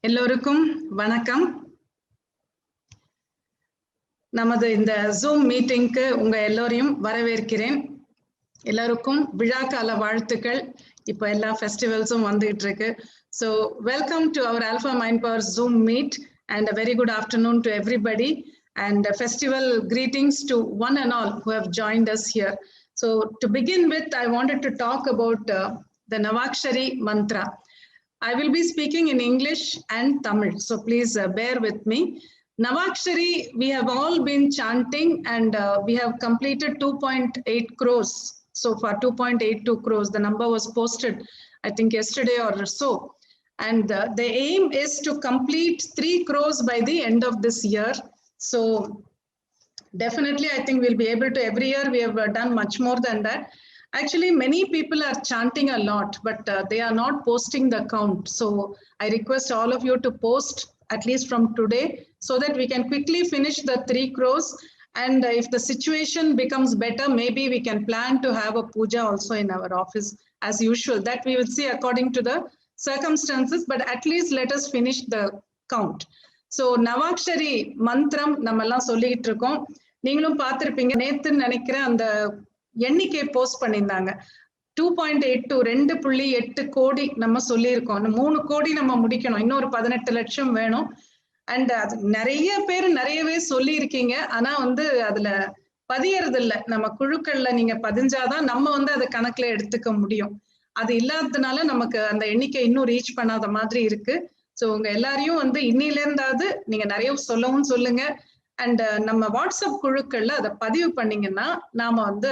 எல்லோருக்கும் வணக்கம். நமது இந்த ஜூம் மீட்டிங்க்கு உங்க எல்லோரையும் வரவேற்கிறேன். எல்லாருக்கும் விழாக்கால வாழ்த்துக்கள். இப்போ எல்லா ஃபெஸ்டிவல்ஸும் வந்துட்டு இருக்கு. So welcome to our Alpha Mind Power Zoom meet and a very good afternoon to everybody and festival greetings to one and all who have joined us here. So to begin with, I wanted to talk about the Navakshari mantra. I will be speaking in English and Tamil, so please bear with me. Navakshari, we have all been chanting and we have completed 2.8 crores. So far, 2.82 crores. The number was posted, I think, yesterday or so. And the aim is to complete 3 crores by the end of this year. So definitely, I think we'll be able to, every year we have done much more than that. Actually, many people are chanting a lot, but they are not posting the count. So I request all of you to post at least from today so that we can quickly finish the 3 crores. And if the situation becomes better, maybe we can plan to have a puja also in our office as usual. That we will see according to the circumstances, but at least let us finish the count. So Navakshari mantram நம்மெல்லாம் சொல்லிட்டு இருக்கோம். நீங்களும் பார்த்திருப்பீங்க. நேத்து நினைக்கிறேன் அந்த எண்ணிக்கை post பண்ணியிருந்தாங்க. 2.82 2.8 கோடி நம்ம சொல்லியிருக்கோம். 3 கோடி நம்ம முடிக்கணும். இன்னொரு 18 லட்சம் வேணும். அண்ட் அது நிறைய பேர் நிறையவே சொல்லி இருக்கீங்க. ஆனா அதுல பதியறது இல்லை. நம்ம குழுக்கள்ல நீங்க பதிஞ்சாதான் நம்ம அதை கணக்குல எடுத்துக்க முடியும். அது இல்லாததுனால நமக்கு அந்த எண்ணிக்கை இன்னும் ரீச் பண்ணாத மாதிரி இருக்கு. ஸோ உங்க எல்லாரையும் இன்னில இருந்தாவது நீங்க நிறைய சொல்லவும் சொல்லுங்க. அண்ட் நம்ம வாட்ஸ்அப் குழுக்கள்ல அதை பதிவு பண்ணீங்கன்னா நாம அதை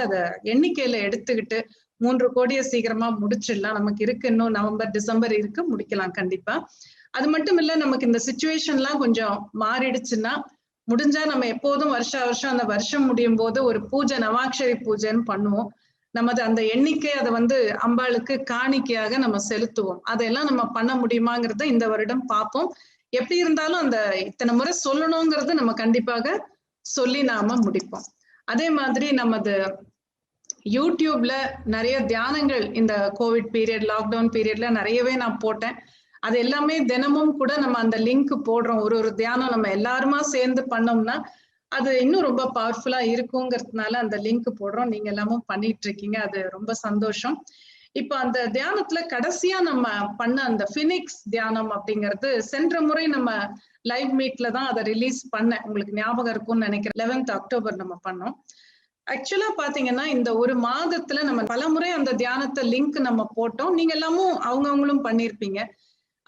எண்ணிக்கையில எடுத்துக்கிட்டு 3 கோடியை சீக்கிரமா முடிச்சிடலாம். நமக்கு இருக்கு, இன்னும் நவம்பர் டிசம்பர் இருக்கு, முடிக்கலாம் கண்டிப்பா. அது மட்டும் இல்ல, நமக்கு இந்த சிச்சுவேஷன்லாம் கொஞ்சம் மாறிடுச்சுன்னா முடிஞ்சா நம்ம எப்போதும் வருஷம் அந்த வருஷம் முடியும் போது ஒரு பூஜை, நவாக்ஷரி பூஜைன்னு பண்ணுவோம். நமது அந்த எண்ணிக்கை அதை அம்பாளுக்கு காணிக்கையாக நம்ம செலுத்துவோம். அதெல்லாம் நம்ம பண்ண முடியுமாங்கிறத இந்த வருடம் பார்ப்போம். எப்படி இருந்தாலும் அந்த இத்தனை முறை சொல்லணுங்கிறது நம்ம கண்டிப்பாக சொல்லி நாம முடிப்போம். அதே மாதிரி நமது யூடியூப்ல நிறைய தியானங்கள் இந்த கோவிட் பீரியட், லாக்டவுன் பீரியட்ல நிறையவே நான் போட்டேன். அது எல்லாமே தினமும் கூட நம்ம அந்த லிங்க் போடுறோம். ஒரு தியானம் நம்ம எல்லாருமா சேர்ந்து பண்ணோம்னா அது இன்னும் ரொம்ப பவர்ஃபுல்லா இருக்குங்கிறதுனால அந்த லிங்க் போடுறோம். நீங்க எல்லாமும் பண்ணிட்டு இருக்கீங்க, அது ரொம்ப சந்தோஷம். இப்ப அந்த தியானத்துல கடைசியா நம்ம பண்ண அந்த ஃபினிக்ஸ் தியானம் அப்படிங்கிறது சென்ற முறை நம்ம லைவ் மீட்ல தான் அதை ரிலீஸ் பண்ணேன். உங்களுக்கு ஞாபகம் இருக்கும்னு நினைக்கிறேன். 11th அக்டோபர் நம்ம பண்ணோம். ஆக்சுவலா பாத்தீங்கன்னா இந்த ஒரு மாதத்துல நம்ம பலமுறை அந்த தியானத்தை லிங்க் நம்ம போட்டோம். நீங்க எல்லாமும் அவங்கவுங்களும் பண்ணிருப்பீங்க.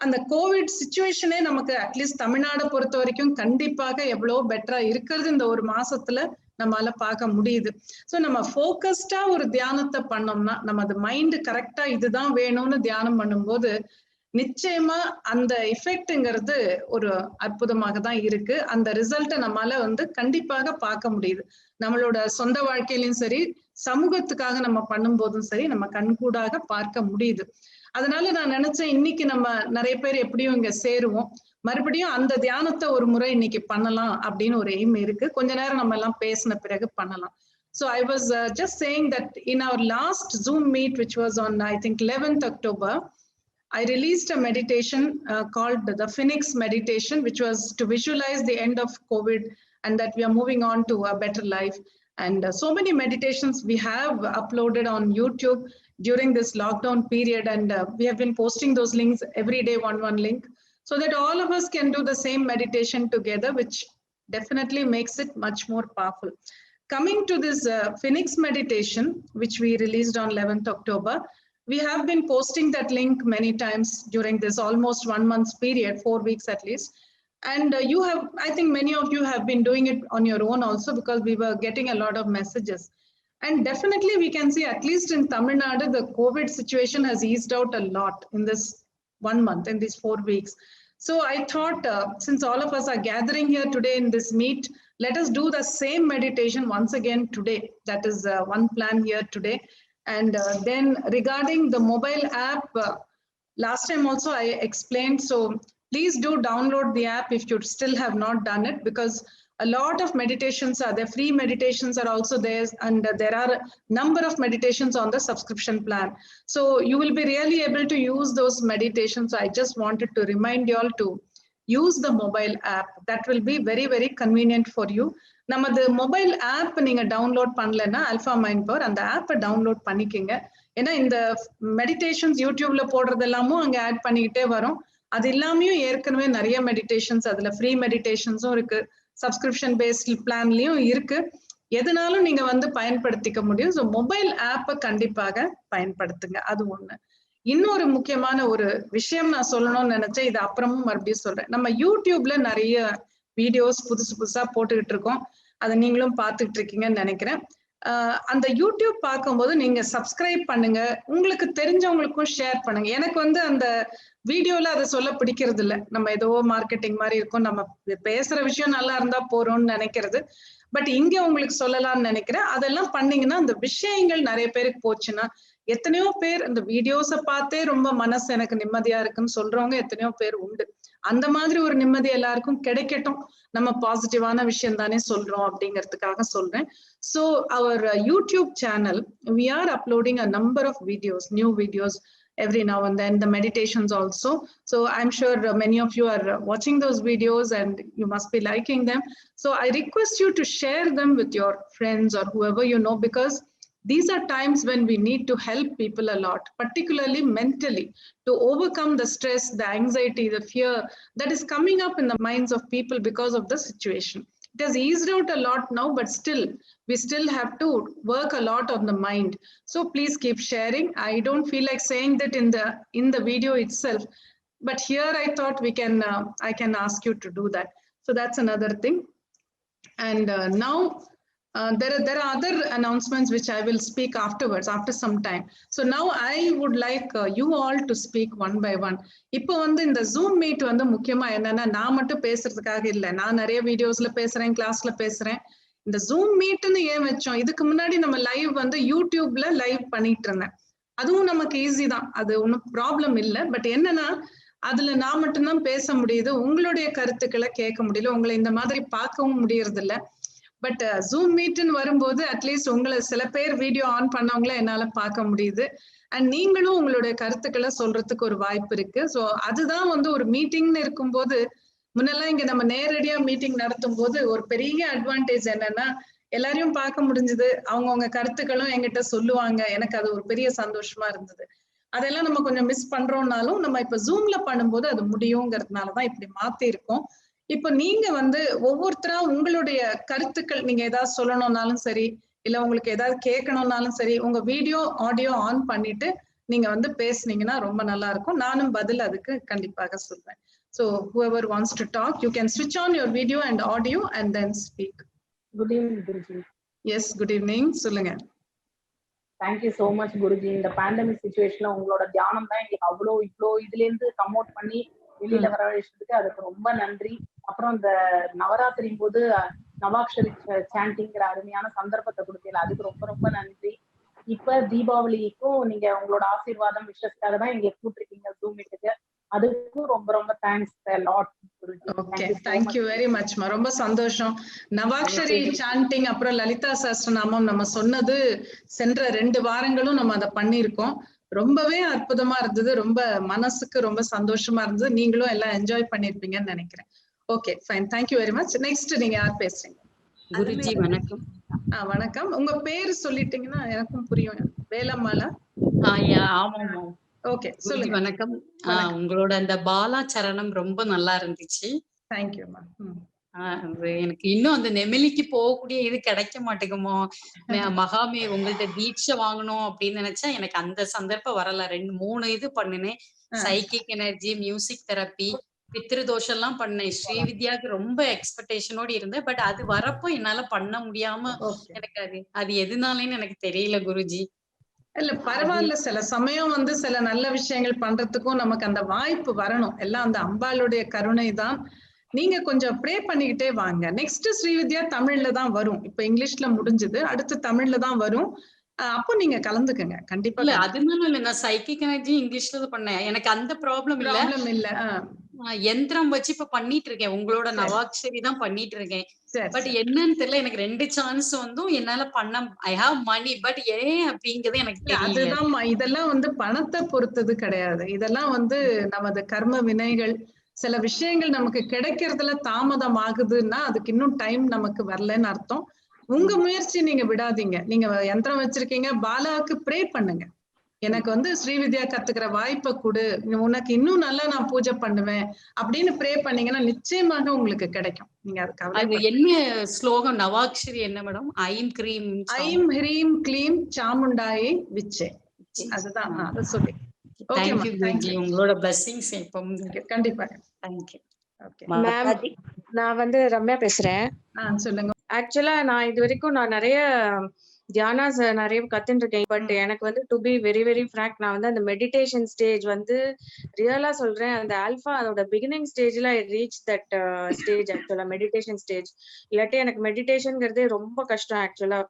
அந்த கோவிட் சிச்சுவேஷனே நமக்கு அட்லீஸ்ட் தமிழ்நாடு பொறுத்த வரைக்கும் கண்டிப்பாக எவ்வளவு பெட்டரா இருக்கிறது இந்த ஒரு மாசத்துல நம்மளால பார்க்க முடியுது. ஸோ நம்ம ஃபோக்கஸ்டா ஒரு தியானத்தை பண்ணோம்னா நம்ம அது மைண்ட் கரெக்டா இதுதான் வேணும்னு தியானம் பண்ணும்போது நிச்சயமா அந்த எஃபெக்ட்ங்கிறது ஒரு அற்புதமாக தான் இருக்கு. அந்த ரிசல்ட்டை நம்மளால கண்டிப்பாக பார்க்க முடியுது. நம்மளோட சொந்த வாழ்க்கையிலும் சரி, சமூகத்துக்காக நம்ம பண்ணும் போதும் சரி, நம்ம கண்கூடாக பார்க்க முடியுது. அதனால நான் நினைச்சேன் இன்னைக்கு நம்ம நிறைய பேர் எப்படியும் இங்க சேருவோம். மறுபடியும் அந்த தியானத்தை ஒரு முறை இன்னைக்கு பண்ணலாம் அப்படின்னு ஒரு எய்ம் இருக்கு. கொஞ்ச நேரம் நம்ம எல்லாம் பேசின பிறகு பண்ணலாம். So I was just saying that in our last Zoom meet, which was on I think 11th October, I released a meditation called the Phoenix meditation, which was to visualize the end of COVID and that we are moving on to a better life. And so many meditations we have uploaded on YouTube during this lockdown period, and we have been posting those links every day, one link, so that all of us can do the same meditation together, which definitely makes it much more powerful. Coming to this Phoenix meditation, which we released on 11th October, we have been posting that link many times during this almost 1 month period, 4 weeks at least. And you have, I think many of you have been doing it on your own also, because we were getting a lot of messages. And definitely we can see, at least in Tamil Nadu, the COVID situation has eased out a lot in this 1 month, in these 4 weeks. So I thought, since all of us are gathering here today in this meet, let us do the same meditation once again today. That is one plan here today. And then regarding the mobile app, last time also I explained, so please do download the app if you still have not done it, because a lot of meditations are there. Free meditations are also there, and there are a number of meditations on the subscription plan. So you will be really able to use those meditations. So I just wanted to remind you all to use the mobile app. That will be very, very convenient for you. நமது mobile app நீங்க download பண்ணலன்னா alpha mind power அந்த ஆப்பை download பண்ணிக்கங்க. ஏன்னா இந்த meditations யூடியூப்ல போடுறது எல்லாமும் அங்க ஆட் பண்ணிக்கிட்டே வரும். அது இல்லாமையும் ஏற்கனவே நிறைய மெடிடேஷன்ஸ், அதுல ஃப்ரீ மெடிடேஷன்ஸும் இருக்கு, சப்ஸ்கிரிப்ஷன் பேஸ்ட் பிளான்லயும் இருக்கு. எதுனாலும் நீங்க வந்து பயன்படுத்திக்க முடியும். ஸோ மொபைல் ஆப்பை கண்டிப்பாக பயன்படுத்துங்க. அது ஒண்ணு. இன்னொரு முக்கியமான ஒரு விஷயம் நான் சொல்லணும்னு நினைச்சேன், இது அப்புறமும் மறுபடியும் சொல்றேன். நம்ம யூடியூப்ல நிறைய வீடியோஸ் புதுசு புதுசா போட்டுக்கிட்டு இருக்கோம். அதை நீங்களும் பார்த்துக்கிட்டு இருக்கீங்கன்னு நினைக்கிறேன். அந்த யூடியூப் பார்க்கும்போது நீங்க சப்ஸ்கிரைப் பண்ணுங்க, உங்களுக்கு தெரிஞ்சவங்களுக்கும் ஷேர் பண்ணுங்க. எனக்கு வந்து அந்த வீடியோல அதை சொல்ல பிடிக்கிறது இல்லை. நம்ம ஏதோ மார்க்கெட்டிங் மாதிரி இருக்கும், நம்ம பேசுற விஷயம் நல்லா இருந்தா போறோம்னு நினைக்கிறது. பட் இங்க உங்களுக்கு சொல்லலாம்னு நினைக்கிறேன். அதெல்லாம் பண்ணீங்கன்னா அந்த விஷயங்கள் நிறைய பேருக்கு போச்சுன்னா, எத்தனையோ பேர் இந்த வீடியோஸை பார்த்தே ரொம்ப மனசு எனக்கு நிம்மதியா இருக்குன்னு சொல்றவங்க எத்தனையோ பேர் உண்டு. அந்த மாதிரி ஒரு நிம்மதி எல்லாருக்கும் கிடைக்கட்டும். நம்ம பாசிட்டிவான விஷயம் தானே சொல்றோம் அப்படிங்கிறதுக்காக சொல்றேன். So our YouTube channel, we are uploading a number of videos, new videos every now and then, the meditations also. So I'm sure many of you are watching those videos and you must be liking them. So I request you to share them with your friends or whoever you know, because these are times when we need to help people a lot, particularly mentally, to overcome the stress, the anxiety, the fear that is coming up in the minds of people because of the situation. It has eased out a lot now, but still, we still have to work a lot on the mind. So please keep sharing. I don't feel like saying that in the video itself, but here I thought I can ask you to do that. So that's another thing. And now there are other announcements which I will speak afterwards, after some time. So now I would like you all to speak one by one. இப்போ வந்து இந்த zoom meet வந்து முக்கியமா என்னன்னா, நான் மட்டும் பேசுறதுக்காக இல்லை, நான் நிறைய வீடியோஸ்ல பேசுறேன், கிளாஸ்ல பேசுறேன். இந்த ஜூம் மீட்னு ஏன் வச்சோம், இதுக்கு முன்னாடி நம்ம லைவ் வந்து யூடியூப்ல லைவ் பண்ணிட்டு இருந்தேன். அதுவும் நமக்கு ஈஸி தான், அது ஒன்றும் ப்ராப்ளம் இல்லை. பட் என்னன்னா, அதுல நான் மட்டும்தான் பேச முடியுது, உங்களுடைய கருத்துக்களை கேட்க முடியல, உங்களை இந்த மாதிரி பார்க்கவும் முடியறது இல்லை. பட் ஜூம் மீட்னு வரும்போது அட்லீஸ்ட் உங்களை சில பேர் வீடியோ ஆன் பண்ணவங்கள என்னால பார்க்க முடியுது. அண்ட் நீங்களும் உங்களுடைய கருத்துக்களை சொல்றதுக்கு ஒரு வாய்ப்பு இருக்கு. ஸோ அதுதான் வந்து ஒரு மீட்டிங்னு இருக்கும்போது, முன்னெல்லாம் இங்க நம்ம நேரடியா மீட்டிங் நடத்தும் போது ஒரு பெரிய அட்வான்டேஜ் என்னன்னா, எல்லாரையும் பார்க்க முடிஞ்சது, அவங்கவுங்க கருத்துக்களும் என்கிட்ட சொல்லுவாங்க. எனக்கு அது ஒரு பெரிய சந்தோஷமா இருந்தது. அதெல்லாம் நம்ம கொஞ்சம் மிஸ் பண்றோம்னாலும் நம்ம இப்ப ஜூம்ல பண்ணும்போது அது முடியுங்கிறதுனாலதான் இப்படி மாத்தி இருக்கோம். இப்ப நீங்க வந்து ஒவ்வொருத்தரா உங்களுடைய கருத்துக்கள், நீங்க ஏதாவது சொல்லணும்னாலும் சரி, இல்ல உங்களுக்கு ஏதாவது கேட்கணும்னாலும் சரி, உங்க வீடியோ ஆடியோ ஆன் பண்ணிட்டு நீங்க வந்து பேசுனீங்கன்னா ரொம்ப நல்லா இருக்கும். நானும் பதில் அதுக்கு கண்டிப்பாக சொல்றேன். So whoever wants to talk, you can switch on your video and audio and then speak. Good evening, Guruji. Yes, good evening. சொல்லுங்க. Thank you so much, Guruji. இந்த பேண்டமிக் சிச்சுவேஷன்ல உங்களோட தியானம் தான் எங்களுக்கு இவ்வளோ இதுல இருந்து கமோட் பண்ணி வெளியில வர வச்சதுக்கு அதுக்கு ரொம்ப நன்றி. அப்புறம் இந்த நவராத்திரி போது நவாக்ஷரி சாண்டிங்கிற அருமையான சந்தர்ப்பத்தை கொடுத்தீங்க, அதுக்கு ரொம்ப ரொம்ப நன்றி. இப்ப தீபாவளிக்கும் நீங்க உங்களோட ஆசீர்வாதம் விஷஸ்க்காக தான் எங்களை கூப்பிட்டுருக்கீங்க ஜூம் மீட்டுக்கு, அதுக்கும் ரொம்ப ரொம்ப thanks lot. Okay, thank you very much மா, ரொம்ப சந்தோஷம். நவாக்ஷரி சாண்டிங் அப்புறம் லலிதா சஹஸ்ரநாமம் நம்ம சொன்னது சென்ற 2 வாரங்களும் நம்ம அதை பண்ணியிருக்கோம். ரொம்பவே அற்புதமா இருந்தது, ரொம்ப மனசுக்கு ரொம்ப சந்தோஷமா இருந்தது. நீங்களும் எல்லாம் என்ஜாய் பண்ணிருப்பீங்கன்னு நினைக்கிறேன். Okay fine, thank you very much. Next நீங்க யார் பேசுறீங்க? குருஜி வணக்கம். வணக்கம். உங்க பேரு சொல்லிட்டீங்கன்னா எனக்கும் புரியும். வேலம்மாளா? ஆமாமா. ஓகே சொல்லுங்க. வணக்கம். உங்களோட அந்த பாலா சரணம் ரொம்ப நல்லா இருந்துச்சு. தேங்க் யூ மா. எனக்கு இன்னும் அந்த நெமிலிக்கு போகக்கூடிய இது கிடைக்க மாட்டேங்குமோ, மகாமே உங்கள்ட்ட தீட்சை வாங்கணும் அப்படின்னு நினைச்சா எனக்கு அந்த சந்தர்ப்பம் வரல. 2-3 இது பண்ணினேன். சைக்கிக் எனர்ஜி, மியூசிக் தெரப்பி, பித்ருதோஷம் எல்லாம் பண்ணேன். ஸ்ரீவித்யாவுக்கு ரொம்ப எக்ஸ்பெக்டேஷனோட இருந்தேன். பட் அது வரப்போ என்னால பண்ண முடியாம எனக்கு அது எதுனாலன்னு எனக்கு தெரியல குருஜி. இல்ல பரவாயில்ல, சில சமயம் வந்து சில நல்ல விஷயங்கள் பண்றதுக்கும் நமக்கு அந்த வாய்ப்பு வரணும். எல்லாம் அந்த அம்பாளுடைய கருணை தான். நீங்க கொஞ்சம் ப்ரே பண்ணிக்கிட்டே வாங்க. நெக்ஸ்ட் ஸ்ரீவித்யா தமிழ்ல தான் வரும். இப்ப இங்கிலீஷ்ல முடிஞ்சது, அடுத்து தமிழ்ல தான் வரும். அப்போ நீங்க கலந்துக்கங்க கண்டிப்பா. இல்ல அதனால இல்ல, நான் சைக்கிக் எனர்ஜி இங்கிலீஷ்ல தான் பண்ணேன். எனக்கு அந்த ப்ராப்ளம் இல்ல. யந்திரம் வச்சு இப்ப பண்ணிட்டு இருக்கேன். உங்களோட நவாக்ஷரி தான் பண்ணிட்டு இருக்கேன். பட் என்னன்னு தெரியல, எனக்கு 2 சான்ஸ் வந்தும் என்னால பண்ண, ஐ ஹாவ் மணி, பட் ஏன் அப்படிங்கறது எனக்கு தெரியல. அதுதான், இதெல்லாம் வந்து பணத்தை பொறுத்தது கிடையாது. இதெல்லாம் வந்து நமது கர்ம வினைகள், சில விஷயங்கள் நமக்கு கிடைக்கிறதுல தாமதம் ஆகுதுன்னா அதுக்கு இன்னும் டைம் நமக்கு வரலன்னு அர்த்தம். உங்க முயற்சி நீங்க விடாதீங்க. நீங்க யந்திரம் வச்சிருக்கீங்க, பாலாவுக்கு ப்ரே பண்ணுங்க. எனக்கு வந்து ஸ்ரீவித்யா கத்துக்கிற வாய்ப்பை கொடு, உனக்கு இன்னும் நல்லா நான் பூஜை பண்ணுவேன் அப்படின்னு ப்ரே பண்ணீங்கன்னா நிச்சயமாக உங்களுக்கு கிடைக்கும். நீங்க அது அது கவலைப்பட என்ன ஸ்லோகம்? நவாக்ஷரி என்ன மேடம்? ஐம் கிரீம் ஐம் ஹ்ரீம் க்ளீம் சாமுண்டாயை விச்சே. அதுதான் அதை சொல்லி. தேங்க்யூ குருஜி, உங்களோட பிளெஸிங்ஸ் எப்பவும். கண்டிப்பா. தேங்க்யூ. ஓகே மேம், நான் வந்து ரம்யா பேசுறேன். சொல்லுங்க. ஆக்சுவலா நான் இது வரைக்கும் நான் நிறைய தியானாஸ் நிறைய கத்துட்டு இருக்கேன். பட் எனக்கு வந்து to be very very frank, நான் வந்து அந்த மெடிடேஷன் ஸ்டேஜ் வந்து ரியலா சொல்றேன், அந்த ஆல்பா அதோட பிகினிங் ஸ்டேஜ்ல ஐ ரீச் தட் ஸ்டேஜ். ஆக்சுவலா மெடிடேஷன் ஸ்டேஜ் இல்லாட்டி எனக்கு மெடிடேஷன்ங்கிறதே ரொம்ப கஷ்டம் ஆக்சுவலா.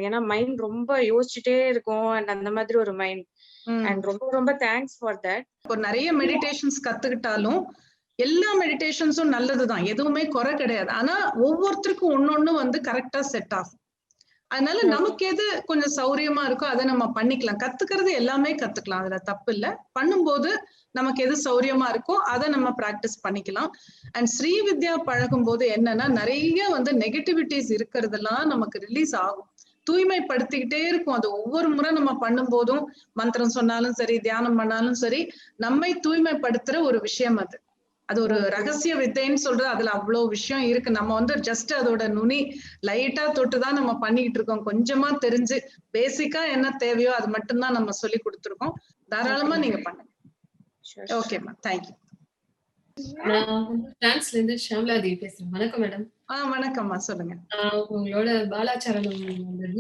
ஏன்னா மைண்ட் ரொம்ப யோசிச்சுட்டே இருக்கும் அண்ட் அந்த மாதிரி ஒரு மைண்ட். அண்ட் ரொம்ப ரொம்ப தேங்க்ஸ் ஃபார் தட். இப்போ நிறைய மெடிடேஷன்ஸ் கத்துக்கிட்டாலும் எல்லா மெடிடேஷன்ஸும் நல்லதுதான், எதுவுமே குறை கிடையாது. ஆனா ஒவ்வொருத்தருக்கும் ஒன்னொன்னு வந்து கரெக்டா செட் ஆகும். அதனால நமக்கு எது கொஞ்சம் சௌரியமா இருக்கோ அதை நம்ம பண்ணிக்கலாம். கத்துக்கிறது எல்லாமே கத்துக்கலாம், அதுல தப்பு இல்ல. பண்ணும்போது நமக்கு எது சௌரியமா இருக்கோ அதை நம்ம பிராக்டிஸ் பண்ணிக்கலாம். அண்ட் ஸ்ரீவித்யா பழகும் போது என்னன்னா நிறைய வந்து நெகட்டிவிட்டிஸ் இருக்கிறதெல்லாம் நமக்கு ரிலீஸ் ஆகும், தூய்மைப்படுத்திக்கிட்டே இருக்கும். அது ஒவ்வொரு முறை நம்ம பண்ணும் போதும், மந்திரம் சொன்னாலும் சரி, தியானம் பண்ணாலும் சரி, நம்மை தூய்மைப்படுத்துற ஒரு விஷயம் அது. அது ஒரு ரகசிய வித்தைன்னு சொல்றது, அதுல அவ்வளவு விஷயம் இருக்கு. நம்ம வந்து ஜஸ்ட் அதோட நுனி லைட்டா தொட்டுதான் நம்ம பண்ணிட்டு இருக்கோம். கொஞ்சமா தெரிஞ்சு பேசிக்கா என்ன தேவையோ அது மட்டும்தான் நம்ம சொல்லி கொடுத்துருக்கோம். தாராளமா நீங்க பண்ணுங்க. ஓகேம்மா, தேங்க்யூ. நான் பிரான்ஸ்ல இருந்து ஷாம்லா தேவி பேசுறேன். வணக்கம் மேடம். வணக்கம்மா, சொல்லுங்க. உங்களோட பாலாச்சரணம்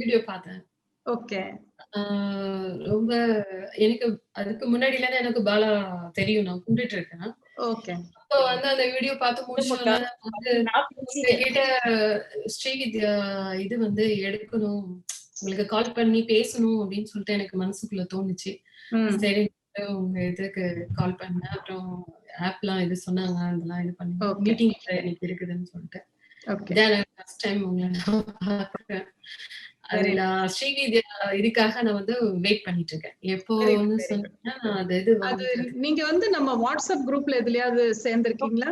வீடியோ பார்த்தேன். ஓகே. ரொம்ப எனக்கு அதுக்கு முன்னாடில இருந்து எனக்கு பாலா தெரியும், நான் கும்பிட்டு இருக்கேன். ஓகே. அப்போ வந்து அந்த வீடியோ பார்த்து முடிச்சோன்னா கிட்ட ஸ்ரீவித்யா இது வந்து எடுக்கணும், உங்களுக்கு கால் பண்ணி பேசணும் அப்படின்னு சொல்லிட்டு எனக்கு மனசுக்குள்ள தோணுச்சு. சரி உங்க இதுக்கு கால் பண்ணேன். அப்புறம் ஆப்லாம் இது சொன்னாங்க, அதெல்லாம் இது பண்ணி மீட்டிங் எனக்கு இருக்குதுன்னு சொல்லிட்டு ஃபர்ஸ்ட் டைம் உங்களை பார்க்கிறேன். நான் ஸ்ரீவித்யா இதுக்காக நான் வந்து வெயிட் பண்ணிட்டு இருக்கேன். எப்போ சொன்னா அது இது நீங்க வந்து நம்ம வாட்ஸ்அப் குரூப்ல எதுலயாவது சேர்ந்திருக்கீங்களா?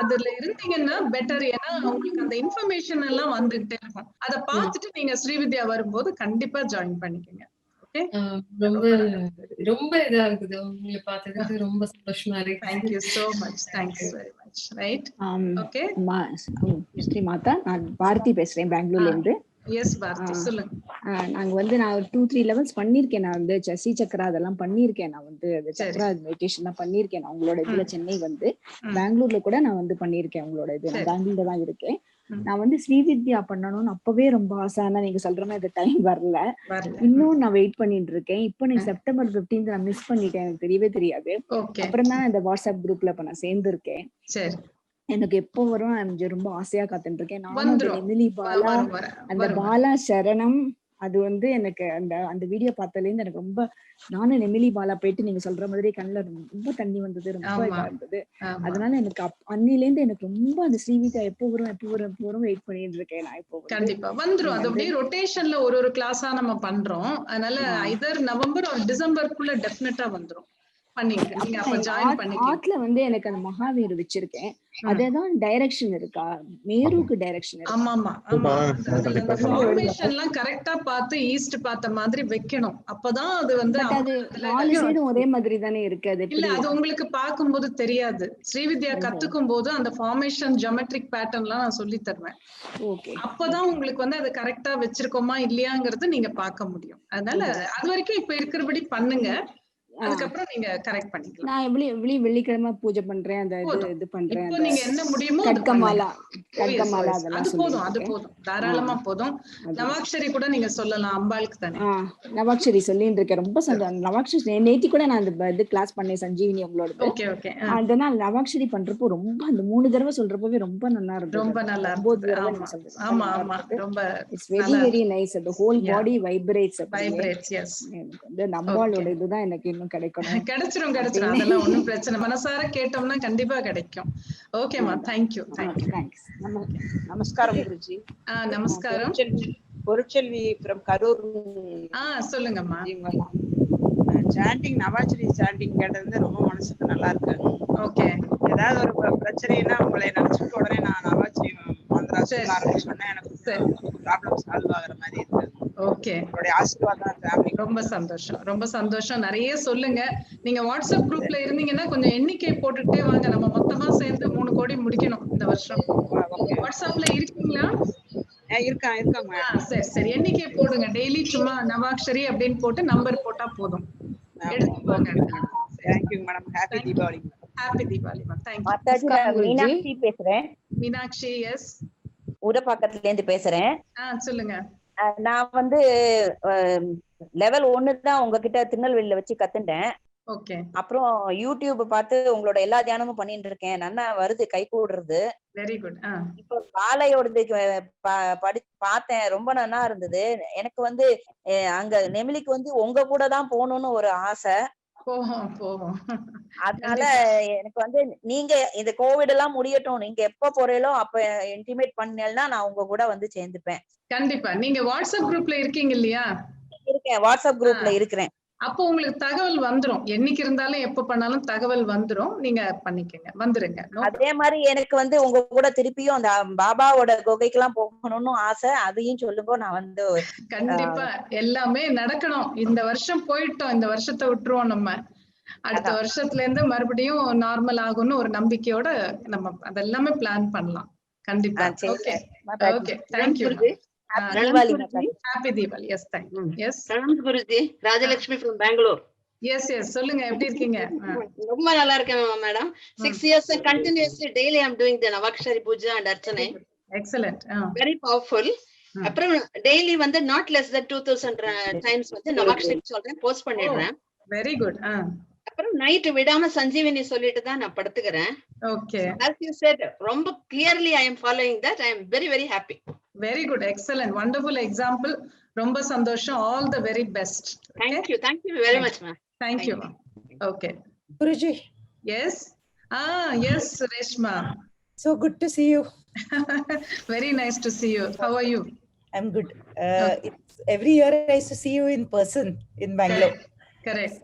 அதுல இருந்தீங்கன்னா பெட்டர். ஏன்னா உங்களுக்கு அந்த இன்ஃபர்மேஷன் எல்லாம் வந்துகிட்டே இருக்கும். அதை பார்த்துட்டு நீங்க ஸ்ரீவித்யா வரும்போது கண்டிப்பா ஜாயின் பண்ணிக்கோங்க. ரொம்ப ரொம்ப இதா இருக்குது, உங்களை பார்த்ததுக்கு ரொம்ப சந்தோஷமா இருக்கு. Thank you so much. Thanks very much. Right? Okay. Sri மாதா, நான் பாரதி பேசுறேன் பெங்களூர்ல இருந்து. எஸ் பாரதி, சொல்லுங்க. நாங்க வந்து நான் 2-3 லெவல்ஸ் பண்ணிருக்கேன். நான் வந்து சசி சக்கரா அதெல்லாம் பண்ணிருக்கேன். நான் வந்து சக்கரா மெடிடேஷன் தான் பண்ணிருக்கேன். நான் உங்களோட இதுல சென்னை வந்து பெங்களூர்ல கூட நான் வந்து பண்ணிருக்கேன். உங்களோட இது நான் பெங்களூர்ல தான் இருக்கேன். நான் வந்து ஸ்ரீவித்யா பண்ணணும்னு அப்பவே ரொம்ப ஆசை. ஆனா நீங்க சொல்ற மாதிரி அது டைம் வரல. இன்னும் நான் வெயிட் பண்ணிட்டு இருக்கேன். இப்போ நீ செப்டம்பர் 15 நான் மிஸ் பண்ணிட்டேன், எனக்கு தெரியவே தெரியாது. அப்புறம் தான் இந்த வாட்ஸ்அப் குரூப்ல இப்ப நான் சேர்ந்திருக்கேன். எனக்கு எப்போ வரும் ரொம்ப ஆசையா காத்துட்டு இருக்கேன். நானும் பாலா, அந்த பாலா சரணம், அது வந்து எனக்கு அந்த வீடியோ பார்த்ததுல இருந்து எனக்கு ரொம்ப, நானும் நெமிலி பாலா போயிட்டு நீங்க சொல்ற மாதிரி கண்ணுல ரொம்ப தண்ணி வந்தது, ரொம்ப இதா இருந்தது. அதனால எனக்கு அன்னில இருந்து எனக்கு ரொம்ப அந்த ஸ்ரீவித்யா எப்போ வரும் வெயிட் பண்ணிட்டு இருக்கேன். நான் இப்போ கண்டிப்பா வந்துரும். அது அப்படியே ரொட்டேஷன்ல ஒரு கிளாஸா நம்ம பண்றோம். அதனால ஐதர் நவம்பர் ஒரு டிசம்பருக்குள்ள டெஃபினட்டா வந்துரும். ஆட்ல வந்து எனக்கு அந்த மகாவீர் வச்சிருக்கேன். அதேதான் டைரக்ஷன் இருக்கா, மேருக்கு டைரக்ஷன் இருக்கா? ஆமா ஆமா, ஃபார்மேஷன் எல்லாம் கரெக்ட்டா பார்த்து ஈஸ்ட் பார்த்த மாதிரி வைக்கணும். அப்பதான் அது வந்து அது நாலு சைடும் ஒரே மாதிரி தானே இருக்கு. அது இல்ல, அது உங்களுக்கு பார்க்கும்போது தெரியாது. ஸ்ரீவித்யா கத்துக்கும் போது அந்த ஃபார்மேஷன் ஜியோமெட்ரிக் பேட்டர்ன்லாம் நான் சொல்லி தருவேன். அப்பதான் உங்களுக்கு வந்து அது கரெக்ட்டா வச்சிருக்கோமா இல்லையாங்கிறது நீங்க பார்க்க முடியும். அதனால அது வரைக்கும் இப்ப இருக்கிறபடி பண்ணுங்க, அதுக்கப்புறம் நீங்க கரெக்ட் பண்ணிக்கலாம். நான் எப்படி வெள்ளிக்கிழமை பூஜை பண்றேன், அந்த இது பண்றேன். இப்போ நீங்க என்ன முடியுமோ கட்கமாலா அதெல்லாம் அது போதும், தாராளமா போதும். நவாக்ஷரி கூட நீங்க சொல்லலாம், அம்பாளுக்கு தானே. நவாக்ஷரி சொல்லிட்டு இருக்கேன். ரொம்ப சந்தோஷம். நவாக்ஷரி நேத்தி கூட நான் அந்த இது கிளாஸ் பண்ணேன், சஞ்சீவினி அவங்களோட. அதனால நவாக்ஷரி பண்றப்போ ரொம்ப அந்த 3 தடவை சொல்றப்பவே ரொம்ப நல்லா இருக்கு. ரொம்ப நல்லா இருக்கு. ஆமா ஆமா, ரொம்ப it's very very nice. the whole body vibrates. Yes. இந்த அம்பாளோட இதுதான் எனக்கு இன்னும் கிடைச்சிரும். அதெல்லாம் ஒண்ணும் பிரச்சனை, மனசார கேட்டோம்னா கண்டிப்பா கிடைக்கும். ஓகேமா, தேங்க்யூ. நமஸ்காரம் குருஜி. நமஸ்காரம். பொருட்செல்வி from கரூர். சொல்லுங்கம்மா. சாண்டிங் நவாச்சரி சாண்டிங் கேட்டது ரொம்ப மனசுக்கு நல்லா இருக்கு. ஓகே. ஏதாவது ஒரு பிரச்சனைனா உங்களை நினைச்சுட்டு உடனே நான் நவாச்சரி மந்திரா சொல்ல ஆரம்பிச்சோன்னே எனக்கு ப்ராப்ளம் சால்வ் ஆகுற மாதிரி இருக்கு. ஓகே. உங்களுடைய ஆசீர்வாதம் ஃபேமிலி. ரொம்ப சந்தோஷம், ரொம்ப சந்தோஷம். நிறைய சொல்லுங்க. நீங்க வாட்ஸ்அப் குரூப்ல இருந்தீங்கன்னா கொஞ்சம் எண்ணிக்கை போட்டுட்டே வாங்க. நம்ம மொத்தமா சேர்ந்து 3 கோடி முடிக்கணும் இந்த வருஷம். வாட்ஸ்அப்ல இருக்கீங்களா? இருக்காங்க. சரி சரி, எண்ணிக்கை போடுங்க. டெய்லி சும்மா நவாக்ஷரி அப்படின்னு போட்டு நம்பர் போட்டா போதும். எடுத்துவாங்க. Thank you madam. Happy Deepavali. Happy Deepavali ma'am. Thank you. Mataji, நான் மீனாட்சி பேசுறேன். மீனாட்சி, எஸ். ஊரப்பாக்கத்துல இருந்து பேசுறேன். சொல்லுங்க. நான் வந்து லெவல் 1 தான் உங்ககிட்ட திருநெல்வேலியில வச்சு கத்துட்டேன். ஓகே. அப்புறம் யூடியூப் பார்த்து உங்களோட எல்லா தியானமும் பண்ணிட்டு இருக்கேன். நல்லா வருது, கை கூடுறது. Very good. இப்போ பாலையோடது பார்த்தேன், ரொம்ப நல்லா இருந்தது. எனக்கு வந்து அங்க நெமிலிக்கு வந்து உங்க கூட தான் போகணும்னு ஒரு ஆசை. போவோம். அதனால எனக்கு வந்து நீங்க இந்த கோவிட் எல்லாம் முடியட்டும், நீங்க எப்ப போறீங்களோ அப்ப இன்டிமேட் பண்ணீங்கன்னா நான் உங்க கூட வந்து சேர்ந்துப்பேன். கண்டிப்பா. நீங்க வாட்ஸ்அப் குரூப்ல இருக்கீங்க இல்லையா? இருக்கேன், வாட்ஸ்அப் குரூப்ல இருக்கிறேன். அப்போ உங்களுக்கு தகவல் வந்துரும். என்னைக்கு இருந்தாலும் எப்ப பண்ணாலும் தகவல் வந்துரும். நீங்க பண்ணிக்கங்க, வந்துருங்க. அதே மாதிரி எனக்கு வந்து உங்க கூட திருப்பியும் அந்த பாபாவோட குகைக்கெல்லாம் போகணும்னு ஆசை. அதையும் சொல்லுங்க, நான் வந்து கண்டிப்பா எல்லாமே நடக்கணும். இந்த வருஷம் போயிட்டோம், இந்த வருஷத்தை விட்டுருவோம். நம்ம அடுத்த வருஷத்துல இருந்து மறுபடியும் நார்மல் ஆகும்னு ஒரு நம்பிக்கையோட நம்ம அதெல்லாமே பிளான் பண்ணலாம். கண்டிப்பா. Okay okay, thank you. Happy Deepavali. Yes, thank you. Yes Guruji, Rajalakshmi from Bangalore. Yes yes, சொல்லுங்க, எப்படி இருக்கீங்க? ரொம்ப நல்லா இருக்கேன் madam. 6 years continuously daily I'm doing the Navakshari Puja and Archana. Excellent. Very powerful. அப்புறம் டெய்லி வந்து not less than 2000 times வந்து நவாக்ஷரி சொல்றேன், போஸ்ட் பண்ணிடுறேன். Very good. அப்புறம் நைட் விடாம சஞ்சீவினி சொல்லிட்டு தான் நான் படுத்துக்கிறேன். ஓகே. As you said, ரொம்ப clearly I am following that. I am very very happy. Very good, excellent, wonderful example. ரொம்ப சந்தோஷம். All the very best. Thank you very much ma'am. Thank you. Okay. Guruji. Yes. Yes, Reshma. So good to see you. Very nice to see you. How are you? I'm good. It's every year I used to see you in person in Bangalore. Correct.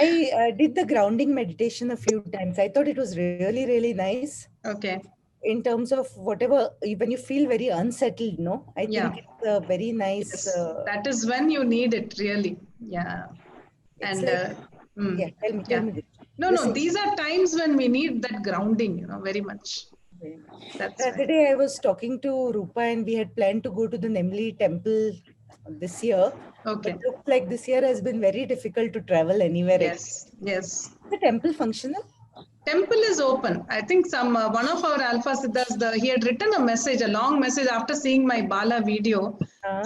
I did the grounding meditation a few times. I thought it was really, really nice. Okay. In terms of whatever, when you feel very unsettled, no? I think it's a very nice... Yes. That is when you need it, really. Yeah. And... yeah, tell me. No, these are times when we need that grounding, very much. That's the day I was talking to Rupa and we had planned to go to the Nemli temple this year. Okay. But looks like this year has been very difficult to travel anywhere else. Yes. Is the temple functional? Temple is open. I think one of our Alpha Siddhas, he had written a message, a long message after seeing my Bala video.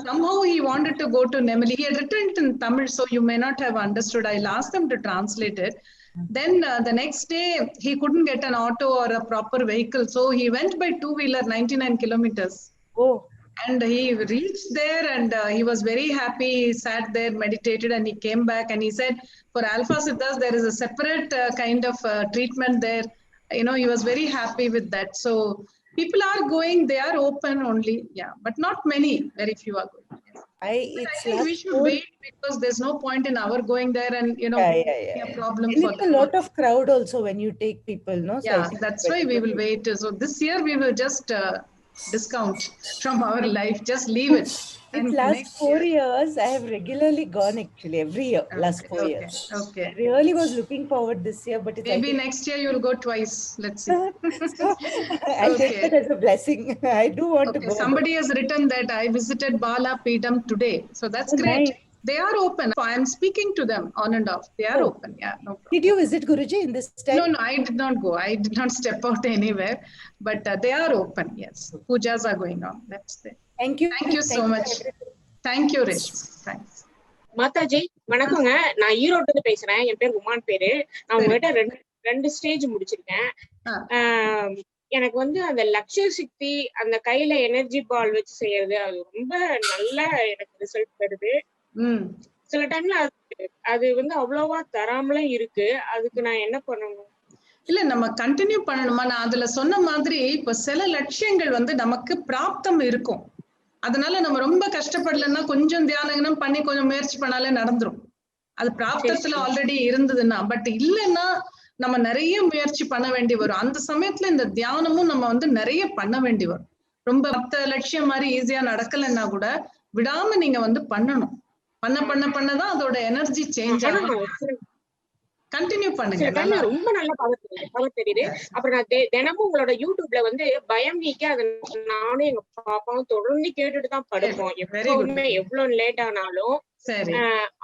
Somehow he wanted to go to Nemli. He had written it in Tamil, so you may not have understood. I'll ask them to translate it. Then the next day, he couldn't get an auto or a proper vehicle. So he went by 2-wheeler, 99 kilometers. Oh. And he reached there and he was very happy. He sat there, meditated, and he came back and he said, for Alpha Siddhas, there is a separate kind of treatment there. He was very happy with that. So people are going, they are open only. Yeah, but not many, very few are going. Yes. I think we should wait because there's no point in our going there and, a problem and for it's a lot of crowd also when you take people, no? So yeah, that's why we will wait. So this year we will just discount from our life, just leave it. And last 4 years I have regularly gone, actually every year. Last 4 years. Okay. I really was looking forward this year, but it's maybe next year you will go twice. Let's see. I'll take that as a blessing. I do want to go. Somebody has written that I visited Bala Peedam today, so that's great. Nice. They are open. I am speaking to them on and off. They are open. Yeah, no problem. Did you visit Guruji in this time? No, I did not go. I did not step out anywhere. But they are open. Yes, pujas are going on. That's it. Thank you. Thank you so much. Thank you, Reshma. Thanks. Mataji வணக்கங்க. நான் ஈரோட்ல இருந்து பேசுறேன். என் பேர் உமான் பேரு. நான் உங்ககிட்ட ரெண்டு ஸ்டேஜ் முடிச்சிருக்கேன். எனக்கு வந்து அந்த லட்சிய சக்தி, அந்த கையில எனர்ஜி பால் வச்சு செய்யறது, அது ரொம்ப நல்லா எனக்கு ரிசல்ட் தருது. சில டைம்ல அது வந்து அவ்வளவா தராமலே இருக்கு. அதுக்கு நான் என்ன பண்ணணும்? இல்ல, நம்ம கண்டினியூ பண்ணணுமா? நான் அதுல சொன்ன மாதிரி இப்ப சில லட்சியங்கள் வந்து நமக்கு பிராப்தம் இருக்கும். அதனால நம்ம ரொம்ப கஷ்டப்படலன்னா கொஞ்சம் தியானம் பண்ணி கொஞ்சம் முயற்சி பண்ணாலே நடந்துரும். அது பிராப்தத்துல ஆல்ரெடி இருந்ததுன்னா. பட் இல்லைன்னா நம்ம நிறைய முயற்சி பண்ண வேண்டி வரும். அந்த சமயத்துல இந்த தியானமும் நம்ம வந்து நிறைய பண்ண வேண்டி வரும். ரொம்ப 10 லட்சியம் மாதிரி ஈஸியா நடக்கலைன்னா கூட விடாம நீங்க வந்து பண்ணணும். பண்ணதான் அதோட எனர்ஜி சேஞ்ச் ஆகும். கண்டினியூ பண்ணுங்க. ரொம்ப நல்லா பவர் தெரியுது. அப்புறம் நான் தினமும் உங்களோட யூடியூப்ல வந்து பயம் நீக்கி அதை நானும் எங்க பாப்பாவும் தொடர்ந்து கேட்டுட்டு தான் படுப்போம். எப்பவுமே எவ்வளவு லேட் ஆனாலும்.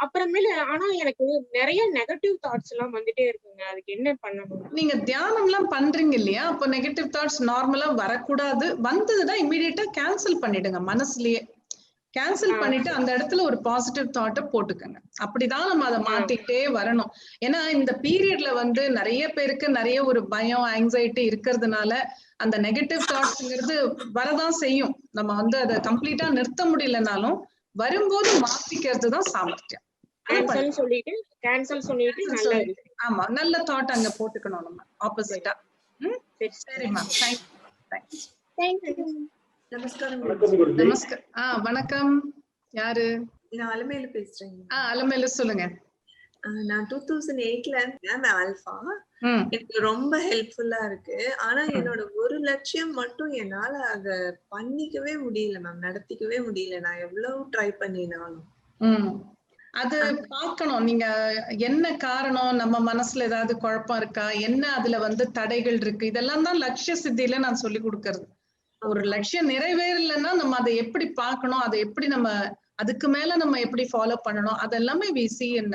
அப்புறமேல ஆனா எனக்கு நிறைய நெகட்டிவ் தாட்ஸ் எல்லாம் வந்துட்டே இருக்குங்க. அதுக்கு என்ன பண்ணணும்? நீங்க தியானம் எல்லாம் பண்றீங்க இல்லையா? அப்ப நெகட்டிவ் தாட்ஸ் நார்மலா வரக்கூடாது. வந்ததுன்னா இமீடியட்டா கேன்சல் பண்ணிடுங்க. மனசுலயே கேன்சல் பண்ணிட்டு அந்த இடத்துல ஒரு பாசிட்டிவ் தாட்டை போட்டுக்கங்க. அப்படிதான் நம்ம அதை மாத்திட்டே வரணும். ஏன்னா இந்த பீரியட்ல வந்து நிறைய பேருக்கு நிறைய ஒரு பயம், ஆங்ஸைட்டி இருக்கிறதுனால அந்த நெகட்டிவ் தாட்ஸ்ங்கிறது வரதான் செய்யும். நம்ம வந்து அதை கம்ப்ளீட்டா நிறுத்த முடியலனாலும் வரும்போது மாத்திக்கிறது தான் சாமர்த்தியம். ஆமா, நல்ல தாட் அங்க போட்டுக்கணும் நம்ம ஆப்போசிட்டா. சரிம்மா, நமஸ்காரம். வணக்கம். யாரு? நான் அலமேலு பேசுறேன். அலமேலு சொல்லுங்க. நான் 2008ல மேம் ஆல்பா எனக்கு ரொம்ப ஹெல்ப்ஃபுல்லா இருக்கு. ஆனா என்னோட ஒரு லட்சியம் மட்டும் என்னால அத பண்ணிக்கவே முடியல மேம், நடத்திக்கவே முடியல. நான் எவ்வளவு ட்ரை பண்ணினாலும். அது பார்க்கணும். நீங்க என்ன காரணம், நம்ம மனசுல ஏதாவது குழப்பம் இருக்கா, என்ன அதுல வந்து தடைகள் இருக்கு, இதெல்லாம் தான் லட்சிய சித்தியில நான் சொல்லி கொடுக்கறது. ஒரு லட்சியம் நிறைவேறலைன்னா நம்ம அதை எப்படி பார்க்கணும், அதை எப்படி நம்ம அதுக்கு மேல நம்ம எப்படி ஃபாலோ பண்ணணும், அதெல்லாமே we see in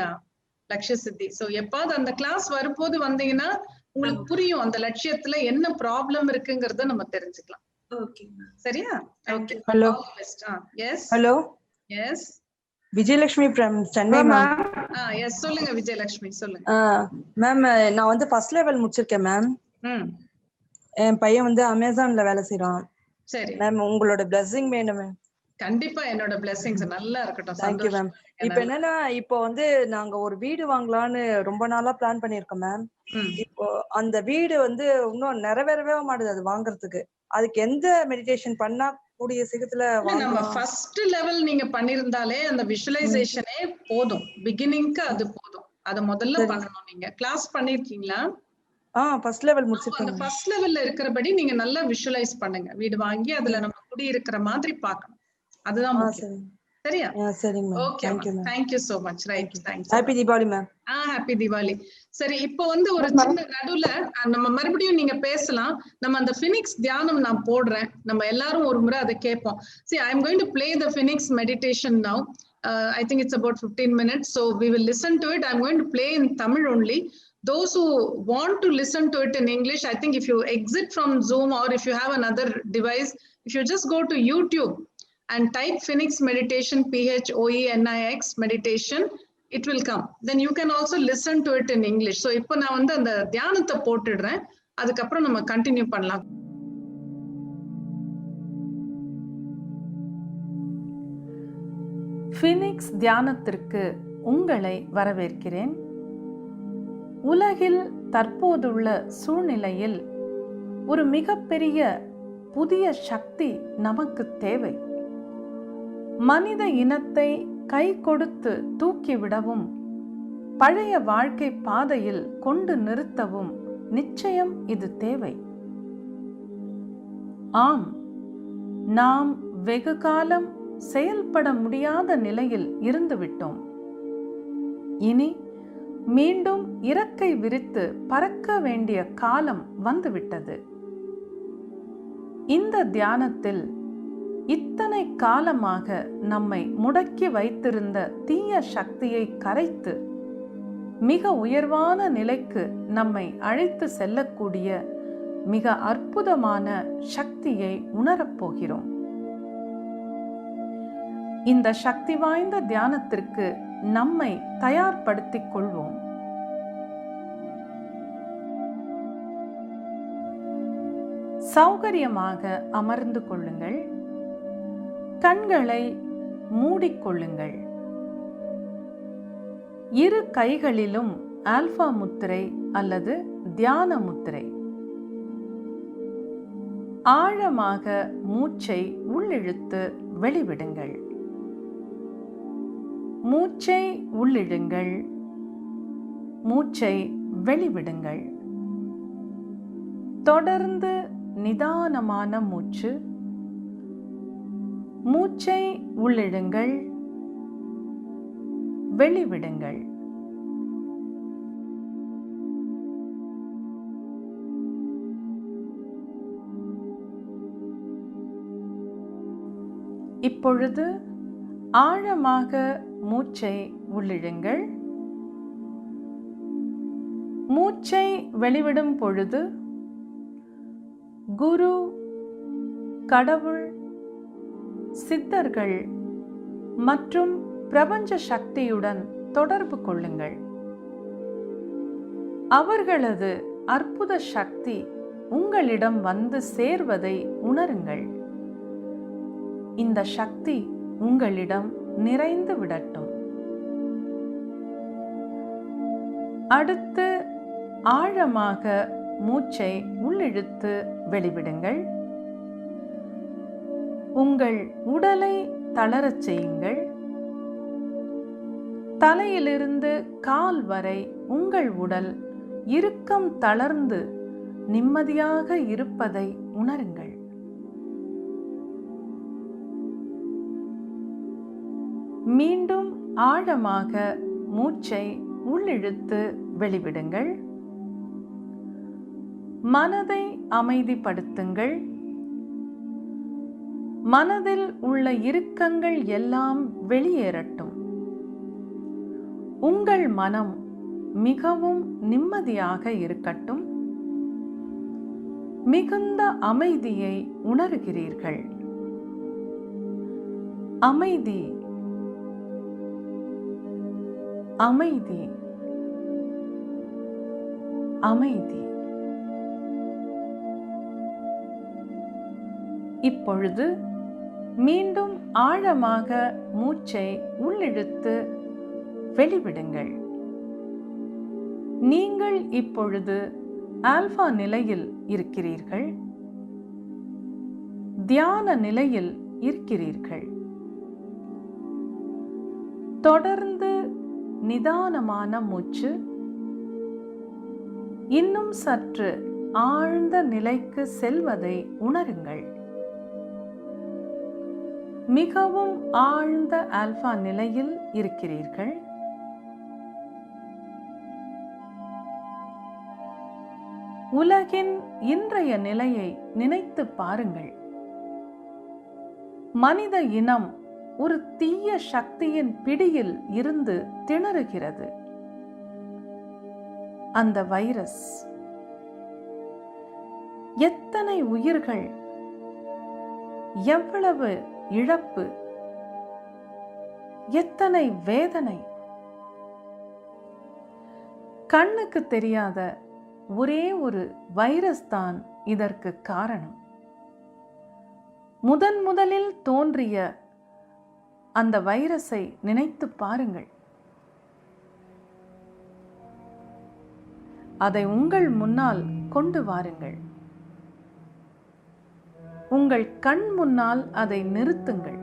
லட்சிய சித்தி. சோ எப்பாவது அந்த கிளாஸ் வரும்போது வந்தீங்கன்னா உங்களுக்கு புரியும் அந்த லட்சியத்துல என்ன ப்ராப்ளம் இருக்குங்கறத நம்ம தெரிஞ்சுக்கலாம். ஓகே சரியா? Okay. Hello. Yes. Hello. Yes. Vijayalakshmi from Chennai ma'am. Yes, சொல்லுங்க விஜயலட்சுமி, சொல்லுங்க. மேம் நான் வந்து ஃபர்ஸ்ட் லெவல் முடிச்சிருக்கேன் மேம். என் பையன் வந்து அமேசான்ல வேலை செய்றான். சரி மேம், உங்களோட blessing வேணும் மேம். கண்டிப்பா என்னோட blessings நல்லா இருக்கட்டும். Thank you ma'am. இப்போ என்னன்னா, இப்போ வந்து நாங்க ஒரு வீடு வாங்கலாம்னு ரொம்ப நாளா பிளான் பண்ணிருக்கோம் மேம். இப்போ அந்த வீடு வந்து இன்னும் நிறைவேறவே மாட்டுது அது வாங்குறதுக்கு. அதுக்கு எந்த மெடிடேஷன் பண்ணா கூடிய சீக்கிரத்துல நம்ம ஃபர்ஸ்ட் லெவல் நீங்க பண்ணிருந்தாலே அந்த விஷுவலைசேஷனே போதும். பிகினிங்க்கு அது போதும். அத முதல்ல பண்ணணும். நீங்க கிளாஸ் பண்ணிருக்கீங்களா? ஃபர்ஸ்ட் லெவல் முடிச்சிருக்கேன். அந்த ஃபர்ஸ்ட் லெவல்ல இருக்கிறபடி நீங்க நல்லா விஷுவலைஸ் பண்ணுங்க. வீடு வாங்கி அதுல நம்ம குடி இருக்கிற மாதிரி பார்க்கணும். அதுதான் முக்கியம். சரியா? சரிங்க ma'am. Okay, thank you so much. Right, thanks. Happy Deepavali ma'am. Happy Deepavali. சரி, இப்போ வந்து ஒரு சின்ன நடுவுல நம்ம மறுபடியும் நீங்க பேசலாம். நம்ம அந்த ஃபினிக்ஸ் தியானம் நான் போடுறேன். நம்ம எல்லாரும் ஒரு முறை அதை கேட்போம். See, I am going to play the Phoenix meditation now. I think it's about 15 minutes. So we will listen to it. I'm going to play in Tamil only. Those who want to listen to it in English, I think if you exit from Zoom or if you have another device, if you just go to YouTube and type Phoenix meditation, PHOENIX meditation, it will come. Then you can also listen to it in English. So இப்போ நான் வந்து அந்த தியானத்தை போட்டுடுறேன். அதுக்கப்புறம் நம்ம continue பண்ணலாம். Phoenix தியானத்திற்கு உங்களை வரவேற்கிறேன். உலகில் தற்போதுள்ள சூழ்நிலையில் ஒரு மிகப்பெரிய புதிய சக்தி நமக்கு தேவை. மனித இனத்தை கை கொடுத்து தூக்கிவிடவும் பழைய வாழ்க்கை பாதையில் கொண்டு நிறுத்தவும் நிச்சயம் இது தேவை. ஆம், நாம் வெகு காலம் செயல்பட முடியாத நிலையில் இருந்துவிட்டோம். இனி மீண்டும் இறக்கை விரித்து பறக்க வேண்டிய காலம் வந்துவிட்டது. இந்த தியானத்தில் இத்தனை காலமாக நம்மை முடக்கி வைத்திருந்த தீய சக்தியை கரைத்து மிக உயர்வான நிலைக்கு நம்மை அழைத்து செல்லக்கூடிய மிக அற்புதமான சக்தியை உணரப்போகிறோம். இந்த சக்தி வாய்ந்த தியானத்திற்கு நம்மை தயார்படுத்திக் கொள்வோம். சௌகரியமாக அமர்ந்து கொள்ளுங்கள். கண்களை மூடிக்கொள்ளுங்கள். இரு கைகளிலும் ஆல்பா முத்திரை அல்லது தியான முத்திரை. ஆழமாக மூச்சை உள்ளிழுத்து வெளிவிடுங்கள். மூச்சை உள்ளிழுங்கள், மூச்சை வெளிவிடுங்கள். தொடர்ந்து நிதானமான மூச்சு. மூச்சை உள்ளிழுங்கள், வெளிவிடுங்கள். இப்பொழுது ஆழமாக மூச்சை உள்ளிழுங்கள். மூச்சை வெளிவிடும் பொழுது குரு, கடவுள், சித்தர்கள் மற்றும் பிரபஞ்ச சக்தியுடன் தொடர்பு கொள்ளுங்கள். அவர்களது அற்புத சக்தி உங்களிடம் வந்து சேர்வதை உணருங்கள். இந்த சக்தி உங்களிடம் நிறைந்து விடட்டும். அடுத்து ஆழமாக மூச்சை உள்ளிழுத்து வெளிவிடுங்கள். உங்கள் உடலை தளரச் செய்யுங்கள். தலையிலிருந்து கால் வரை உங்கள் உடல் இறுக்கம் தளர்ந்து நிம்மதியாக இருப்பதை உணருங்கள். மீண்டும் ஆழமாக மூச்சை உள்ளிழுத்து வெளிவிடுங்கள். மனதை அமைதிப்படுத்துங்கள். மனதில் உள்ள இறுக்கங்கள் எல்லாம் வெளியேறட்டும். உங்கள் மனம் மிகவும் நிம்மதியாக இருக்கட்டும். மிகுந்த அமைதியை உணர்கிறீர்கள். அமைதி, அமைதி, அமைதி. இப்பொழுது மீண்டும் ஆழமாக மூச்சை உள்ளிழுத்து வெளிவிடுங்கள். நீங்கள் இப்பொழுது ஆல்பா நிலையில் இருக்கிறீர்கள். தியான நிலையில் இருக்கிறீர்கள். தொடர்ந்து நிதானமான மூச்சு. இன்னும் சற்று ஆழ்ந்த நிலைக்கு செல்வதை உணருங்கள். மிகவும் ஆழ்ந்த ஆல்பா நிலையில் இருக்கிறீர்கள். உலகின் இன்றைய நிலையை நினைத்து பாருங்கள். மனித இனம் ஒரு தீய சக்தியின் பிடியில் இருந்து திணறுகிறது. அந்த வைரஸ் எத்தனை உயிர்கள், எவ்வளவு இழப்பு, எத்தனை வேதனை. கண்ணுக்கு தெரியாத ஒரே ஒரு வைரஸ் தான் இதற்கு காரணம். முதலில் தோன்றிய அந்த வைரஸை நினைத்து பாருங்கள். அதை உங்கள் முன்னால் கொண்டு வாருங்கள். உங்கள் கண் முன்னால் அதை நிறுத்துங்கள்.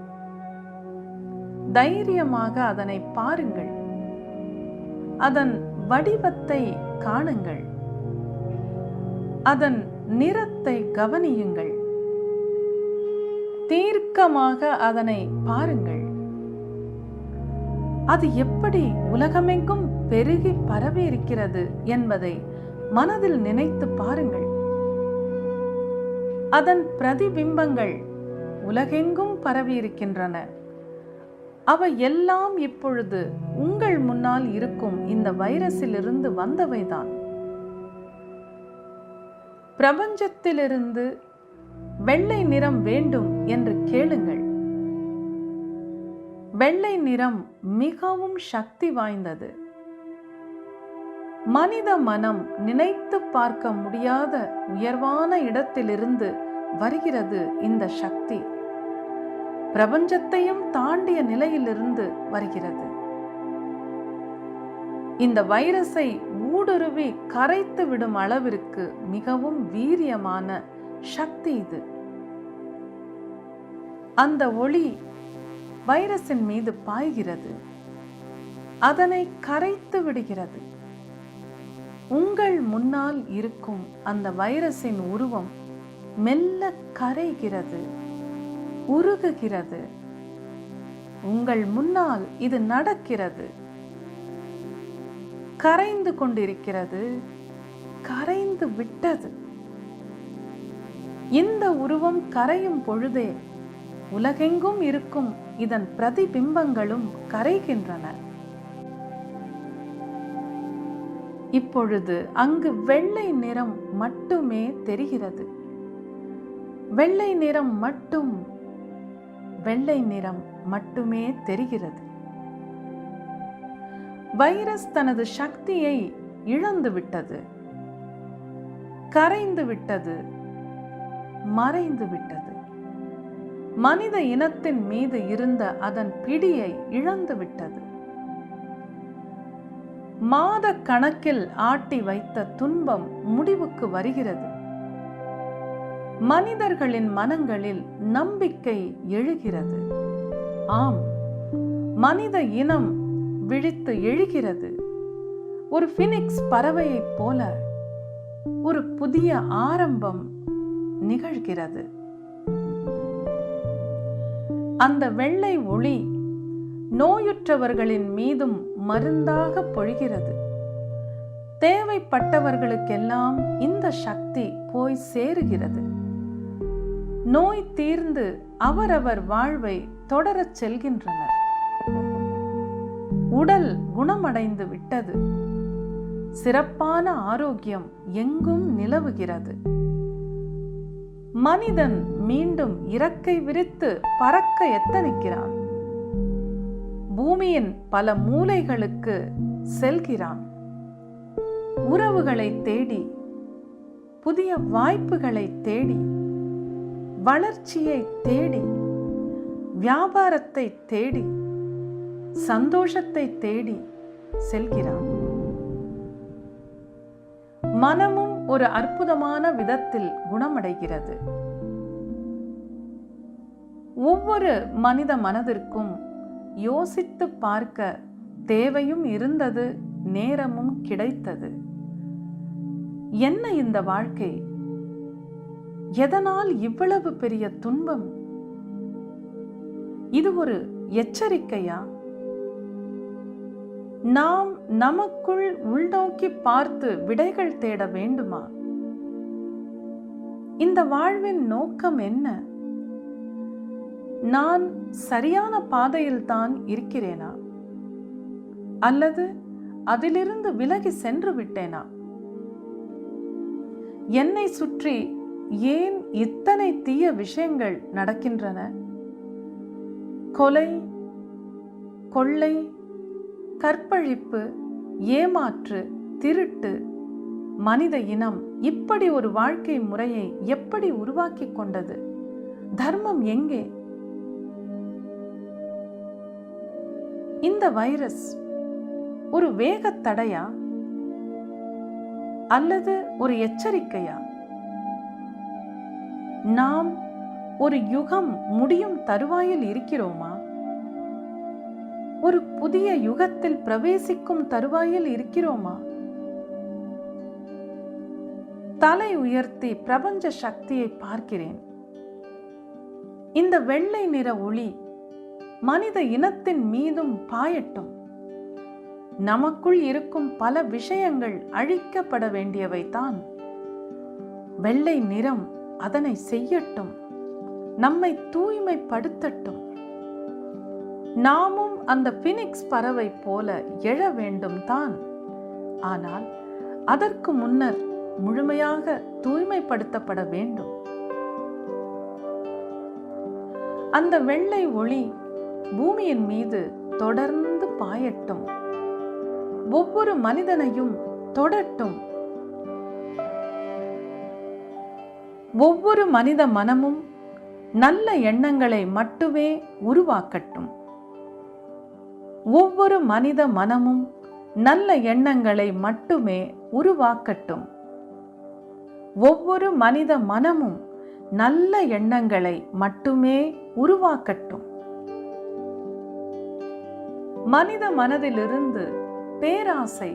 தைரியமாக அதனை பாருங்கள். அதன் வடிவத்தை காணுங்கள். அதன் நிறத்தை கவனியுங்கள். தீர்க்கமாக அதனை பாருங்கள். அது எப்படி உலகமெங்கும் பெருகி பரவி இருக்கிறது என்பதை மனதில் நினைத்து பாருங்கள். அதன் பிரதிபிம்பங்கள் உலகெங்கும் பரவி இருக்கின்றன. அவை எல்லாம் இப்பொழுது உங்கள் முன்னால் இருக்கும் இந்த வைரஸிலிருந்து வந்தவைதான். பிரபஞ்சத்திலிருந்து வெள்ளை நிறம் வேண்டும் என்று கேளுங்கள். வெள்ளை நிறம் மிகவும் சக்தி வாய்ந்தது. மனித மனம் நினைத்து பார்க்க முடியாத உயர்வான இடத்திலிருந்து வருகிறது இந்த சக்தி. பிரபஞ்சத்தையும் தாண்டிய நிலையிலிருந்து வருகிறது. இந்த வைரஸை ஊடுருவி கரைத்து விடும் அளவிற்கு மிகவும் வீரியமான சக்தி இது. அந்த ஒளி வைரஸின் மீது பாய்கிறது. அதனை கரைத்து விடுகிறது. உங்கள் முன்னால் இருக்கும் அந்த வைரஸின் உருவம் மெல்ல கரைகிறது, உருகுகிறது. உங்கள் முன்னால் இது நடக்கிறது, கரைந்து கொண்டிருக்கிறது, கரைந்து விட்டது. இந்த உருவம் கரையும் பொழுதே உலகெங்கும் இருக்கும் இதன் பிரதிபிம்பங்களும் கரைகின்றன. இப்பொழுது அங்கு வெள்ளை நிறம் மட்டுமே தெரிகிறது. வெள்ளை நிறம் மட்டுமே தெரிகிறது. வைரஸ் தனது சக்தியை இழந்து விட்டது, கரைந்து விட்டது, மறைந்து விட்டது. மனித இனத்தின் மீது இருந்த அதன் பிடியை இழந்து விட்டது. மாத கணக்கில் ஆட்டி வைத்த துன்பம் முடிவுக்கு வருகிறது. மனிதர்களின் மனங்களில் நம்பிக்கை எழுகிறது. ஆம், மனித இனம் விழித்து எழுகிறது. ஒரு பினிக்ஸ் பறவையைப் போல ஒரு புதிய ஆரம்பம் நிகழ்கிறது. அந்த வெள்ளை ஒளி நோயுற்றவர்களின் மீதும் மருந்தாக பொழிகிறது. தேவைப்பட்டவர்களுக்கெல்லாம் இந்த சக்தி போய் சேருகிறது. நோய் தீர்ந்து அவரவர் வாழ்வை தொடரச் செல்கின்றனர். உடல் குணமடைந்து விட்டது. சிறப்பான ஆரோக்கியம் எங்கும் நிலவுகிறது. மனிதன் மீண்டும் இறக்கை விரித்து பறக்க எத்தனிக்கிறான். பூமியின் பல மூலைகளுக்கு செல்கிறான். உறவுகளை தேடி, புதிய வாய்ப்புகளை தேடி, வளர்ச்சியை தேடி, வியாபாரத்தை தேடி, சந்தோஷத்தை தேடி செல்கிறான். மனமும் ஒரு அற்புதமான விதத்தில் குணமடைகிறது. ஒவ்வொரு மனித மனதிற்கும் யோசித்து பார்க்க தேவையும் இருந்தது, நேரமும் கிடைத்தது. என்ன இந்த வாழ்க்கை? எதனால் இவ்வளவு பெரிய துன்பம்? இது ஒரு எச்சரிக்கையா? நாம் நமக்குள் உள்நோக்கி பார்த்து விடைகள் தேட வேண்டுமா? இந்த வாழ்வின் நோக்கம் என்ன? நான் சரியான பாதையில் தான் இருக்கிறேனா? அல்லது அதிலிருந்து விலகி சென்று விட்டேனா? என்னை சுற்றி ஏன் இத்தனை தீய விஷயங்கள் நடக்கின்றன? கொலை, கொள்ளை, கற்பழிப்பு, ஏமாற்று, திருட்டு. மனித இனம் இப்படி ஒரு வாழ்க்கை முறையை எப்படி உருவாக்கி கொண்டது? தர்மம் எங்கே? இந்த வைரஸ் ஒரு வேகத்தடையா அல்லது ஒரு எச்சரிக்கையா? நாம் ஒரு யுகம் முடியும் தருவாயில் இருக்கிறோமா? ஒரு புதிய யுகத்தில் பிரவேசிக்கும் தருவாயில் இருக்கிறோமா? தலை உயர்த்தி பிரபஞ்ச சக்தியை பார்க்கிறேன். இந்த வெள்ளை நிற ஒளி மனித இனத்தின் மீதும் பாயட்டும். நமக்குள் இருக்கும் பல விஷயங்கள் அழிக்கப்பட வேண்டியவைதான். வெள்ளை நிறம் அதனை செய்யட்டும், நம்மை தூய்மைப்படுத்தட்டும். நாமும் அந்த பினிக்ஸ் பறவை போல எழ வேண்டும் தான். ஆனால் அதற்கு முன்னர் முழுமையாக தூய்மைப்படுத்தப்பட வேண்டும். அந்த வெள்ளை ஒளி பூமியின் மீது தொடர்ந்து பாயட்டும், ஒவ்வொரு மனிதனையும் தொடட்டும். ஒவ்வொரு மனித மனமும் நல்ல எண்ணங்களை மட்டுமே உருவாக்கட்டும். ஒவ்வொரு மனித மனமும் நல்ல எண்ணங்களை மட்டுமே உருவாக்கட்டும். ஒவ்வொரு மனித மனமும் நல்ல எண்ணங்களை மட்டுமே உருவாக்கட்டும். மனித மனதிலிருந்து பேராசை,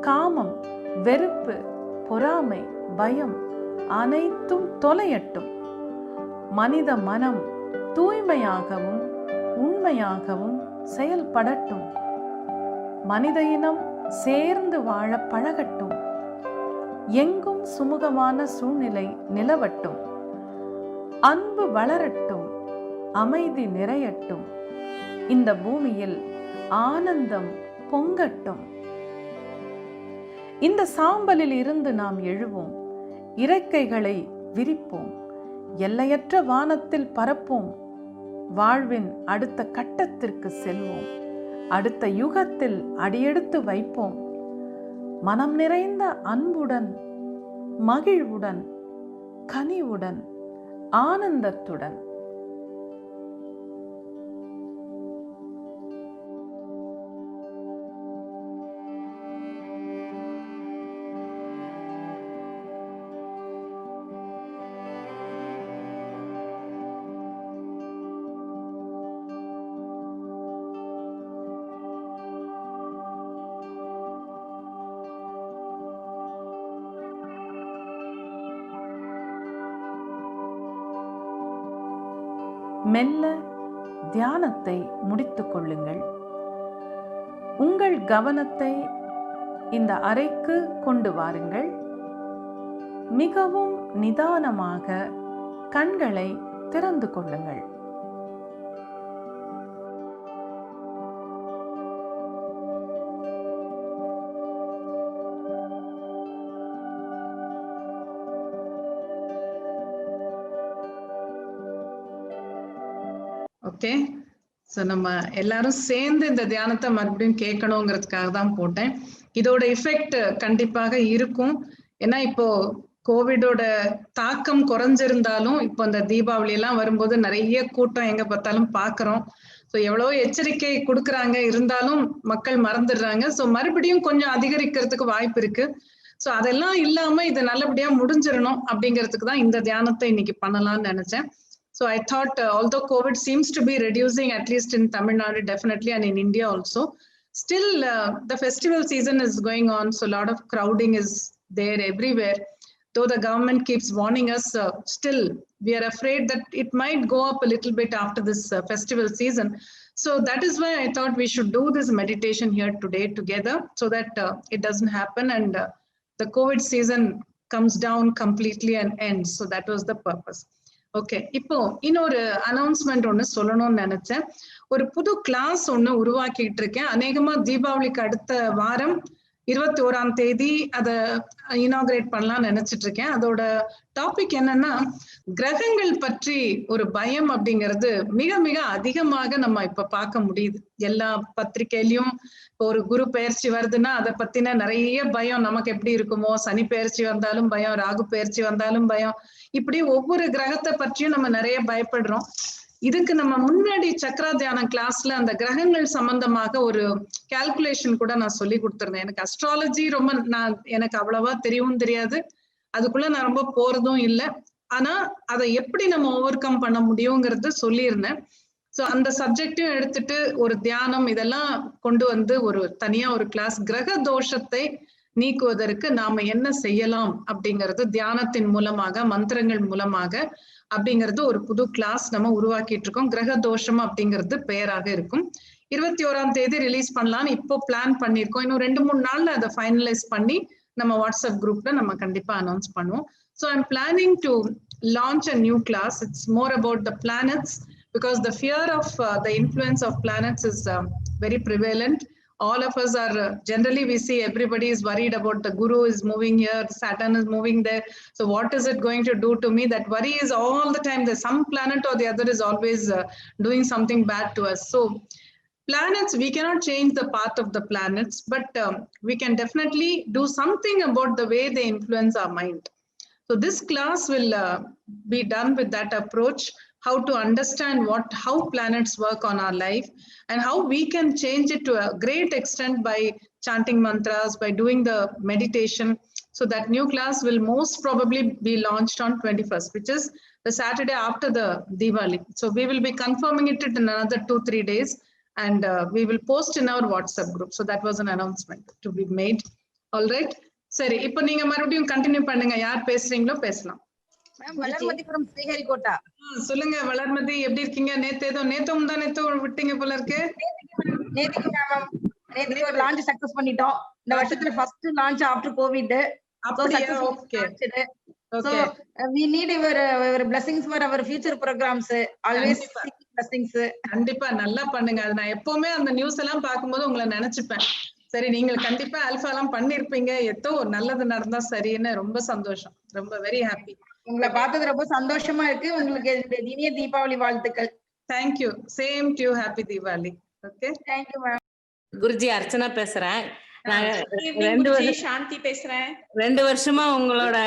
காமம், வெறுப்பு, பொறாமை, பயம் அனைத்தும் தொலையட்டும். மனித மனம் தூய்மையாகவும் உண்மையாகவும் செயல்படட்டும். மனித இனம் சேர்ந்து வாழ பழகட்டும். எங்கும் சுமூகமான சூழ்நிலை நிலவட்டும். அன்பு வளரட்டும். அமைதி நிறையட்டும். இந்த பூமியில் ஆனந்தம் பொங்கட்டும். இந்த சாம்பலில் இருந்து நாம் எழுவோம். இறக்கைகளை விரிப்போம். எல்லையற்ற வானத்தில் பறப்போம். வாழ்வின் அடுத்த கட்டத்திற்கு செல்வோம். அடுத்த யுகத்தில் அடியெடுத்து வைப்போம். மனம் நிறைந்த அன்புடன், மகிழ்வுடன், கனிவுடன், ஆனந்தத்துடன். மெல்ல தியானத்தை முடித்துக் கொள்ளுங்கள். உங்கள் கவனத்தை இந்த அறைக்கு கொண்டு வாருங்கள். மிகவும் நிதானமாக கண்களை திறந்து கொள்ளுங்கள். ஓகே, ஸோ நம்ம எல்லாரும் சேர்ந்து இந்த தியானத்தை மறுபடியும் கேட்கணுங்கிறதுக்காக தான் போட்டேன். இதோட எஃபெக்ட் கண்டிப்பாக இருக்கும். ஏன்னா இப்போ கோவிடோட தாக்கம் குறைஞ்சிருந்தாலும் இப்போ இந்த தீபாவளி எல்லாம் வரும்போது நிறைய கூட்டம் எங்க பார்த்தாலும் பாக்குறோம். ஸோ எவ்வளவோ எச்சரிக்கை கொடுக்குறாங்க, இருந்தாலும் மக்கள் மறந்துடுறாங்க. ஸோ மறுபடியும் கொஞ்சம் அதிகரிக்கிறதுக்கு வாய்ப்பு இருக்கு. ஸோ அதெல்லாம் இல்லாம இது நல்லபடியா முடிஞ்சிடணும் அப்படிங்கிறதுக்கு தான் இந்த தியானத்தை இன்னைக்கு பண்ணலாம்னு நினைச்சேன். So I thought, although COVID seems to be reducing, at least in Tamil Nadu, definitely, and in India also, still the festival season is going on. So a lot of crowding is there everywhere. Though the government keeps warning us, still we are afraid that it might go up a little bit after this festival season. So that is why I thought we should do this meditation here today together, so that it doesn't happen and the COVID season comes down completely and ends. So that was the purpose. Okay, இப்போ இன்னொரு announcement ஒண்ணு சொல்லணும்னு நினைச்சேன். ஒரு புது class ஒண்ணு உருவாக்கிட்டு இருக்கேன். அநேகமா தீபாவளிக்கு அடுத்த வாரம் 21ஆம் தேதி அதை இனாகிரேட் பண்ணலாம்னு நினைச்சிட்டு இருக்கேன். அதோட டாபிக் என்னன்னா, கிரகங்கள் பற்றி ஒரு பயம் அப்படிங்கிறது மிக மிக அதிகமாக நம்ம இப்ப பார்க்க முடியுது. எல்லா பத்திரிகையிலயும் ஒரு குரு பெயர்ச்சி வருதுன்னா அதை பத்தின நிறைய பயம். நமக்கு எப்படி இருக்குமோ, சனி பெயர்ச்சி வந்தாலும் பயம், ராகு பெயர்ச்சி வந்தாலும் பயம். இப்படி ஒவ்வொரு கிரகத்தை பற்றியும் நம்ம நிறைய பயப்படுறோம். இதுக்கு நம்ம முன்னாடி சக்ரா தியானம் கிளாஸ்ல அந்த கிரகங்கள் சம்பந்தமாக ஒரு கால்குலேஷன் கூட நான் சொல்லி கொடுத்திருந்தேன். எனக்கு அஸ்ட்ராலஜி எனக்கு அவ்வளவா தெரியவும் தெரியாது, அதுக்குள்ள நான் ரொம்ப போறதும் இல்லை. ஆனா அதை எப்படி நம்ம ஓவர் கம் பண்ண முடியுங்கிறது சொல்லியிருந்தேன். ஸோ அந்த சப்ஜெக்டையும் எடுத்துட்டு ஒரு தியானம் இதெல்லாம் கொண்டு வந்து ஒரு தனியா ஒரு கிளாஸ், கிரக தோஷத்தை நீக்குவதற்கு நாம என்ன செய்யலாம் அப்படிங்கிறது தியானத்தின் மூலமாக, மந்திரங்கள் மூலமாக அப்படிங்கிறது ஒரு புது கிளாஸ் நம்ம உருவாக்கிட்டு இருக்கோம். கிரக தோஷம் அப்படிங்கிறது பெயராக இருக்கும். 21ஆம் தேதி ரிலீஸ் பண்ணலாம்னு இப்போ பிளான் பண்ணியிருக்கோம். இன்னும் 2-3 நாள்ல அதை ஃபைனலைஸ் பண்ணி நம்ம வாட்ஸ்அப் குரூப்ல நம்ம கண்டிப்பா அனௌன்ஸ் பண்ணுவோம். So I'm planning to launch a new class. It's more about the planets, because the fear of the influence of planets is very prevalent. All of us are generally, we see everybody is worried about the guru is moving here, Saturn is moving there. So what is it going to do to me? That worry is all the time. There's some planet or the other is always doing something bad to us. So planets, we cannot change the path of the planets, but we can definitely do something about the way they influence our mind. So this class will be done with that approach, how to understand how planets work on our life and how we can change it to a great extent by chanting mantras, by doing the meditation. So that new class will most probably be launched on 21st, which is the Saturday after the Diwali. So we will be confirming it in another 2-3 days. and we will post in our WhatsApp group. So that was an announcement to be made. All right. சரி, இப்போ நீங்க மறுபடியும் continue பண்ணுங்க. யார் பேசுறீங்களோ பேசலாம். Valarmathi from Sriharikota. சொல்லுங்க வளர்மதி, எப்படி இருக்கீங்க? நேத்தும் தான் விட்டீங்க போல இருக்கு. நேத்துக்கு மேம் நேத்துக்கு ஒரு லான்ச் சக்சஸ் பண்ணிட்டோம். இந்த வருஷத்துல ஃபர்ஸ்ட் லான்ச் ஆஃப்டர் கோவிட். அப்படியே okay. So we need your blessings for our future programs. Always blessings. கண்டிப்பா நல்லா பண்ணுங்க. அது நான் எப்பவுமே அந்த நியூஸ் எல்லாம் பாக்கும்போது உங்களை நினைச்சுப்பேன். சரி, நீங்க கண்டிப்பா ஆல்பா எல்லாம் பண்ணிருப்பீங்க. ஏதோ நல்லது நடந்தா சரின்னு ரொம்ப சந்தோஷம். ரொம்ப வெரி ஹாப்பி. உங்களை பார்த்தது ரொம்ப சந்தோஷமா இருக்கு. உங்களுக்கு இனிய தீபாவளி வாழ்த்துக்கள். Thank you. Same to you. Happy Diwali. Okay. Thank you ma'am. Guruji Archana பேசுறேன். நான் சாந்தி பேசுறேன். 2 வருஷமா உங்களோட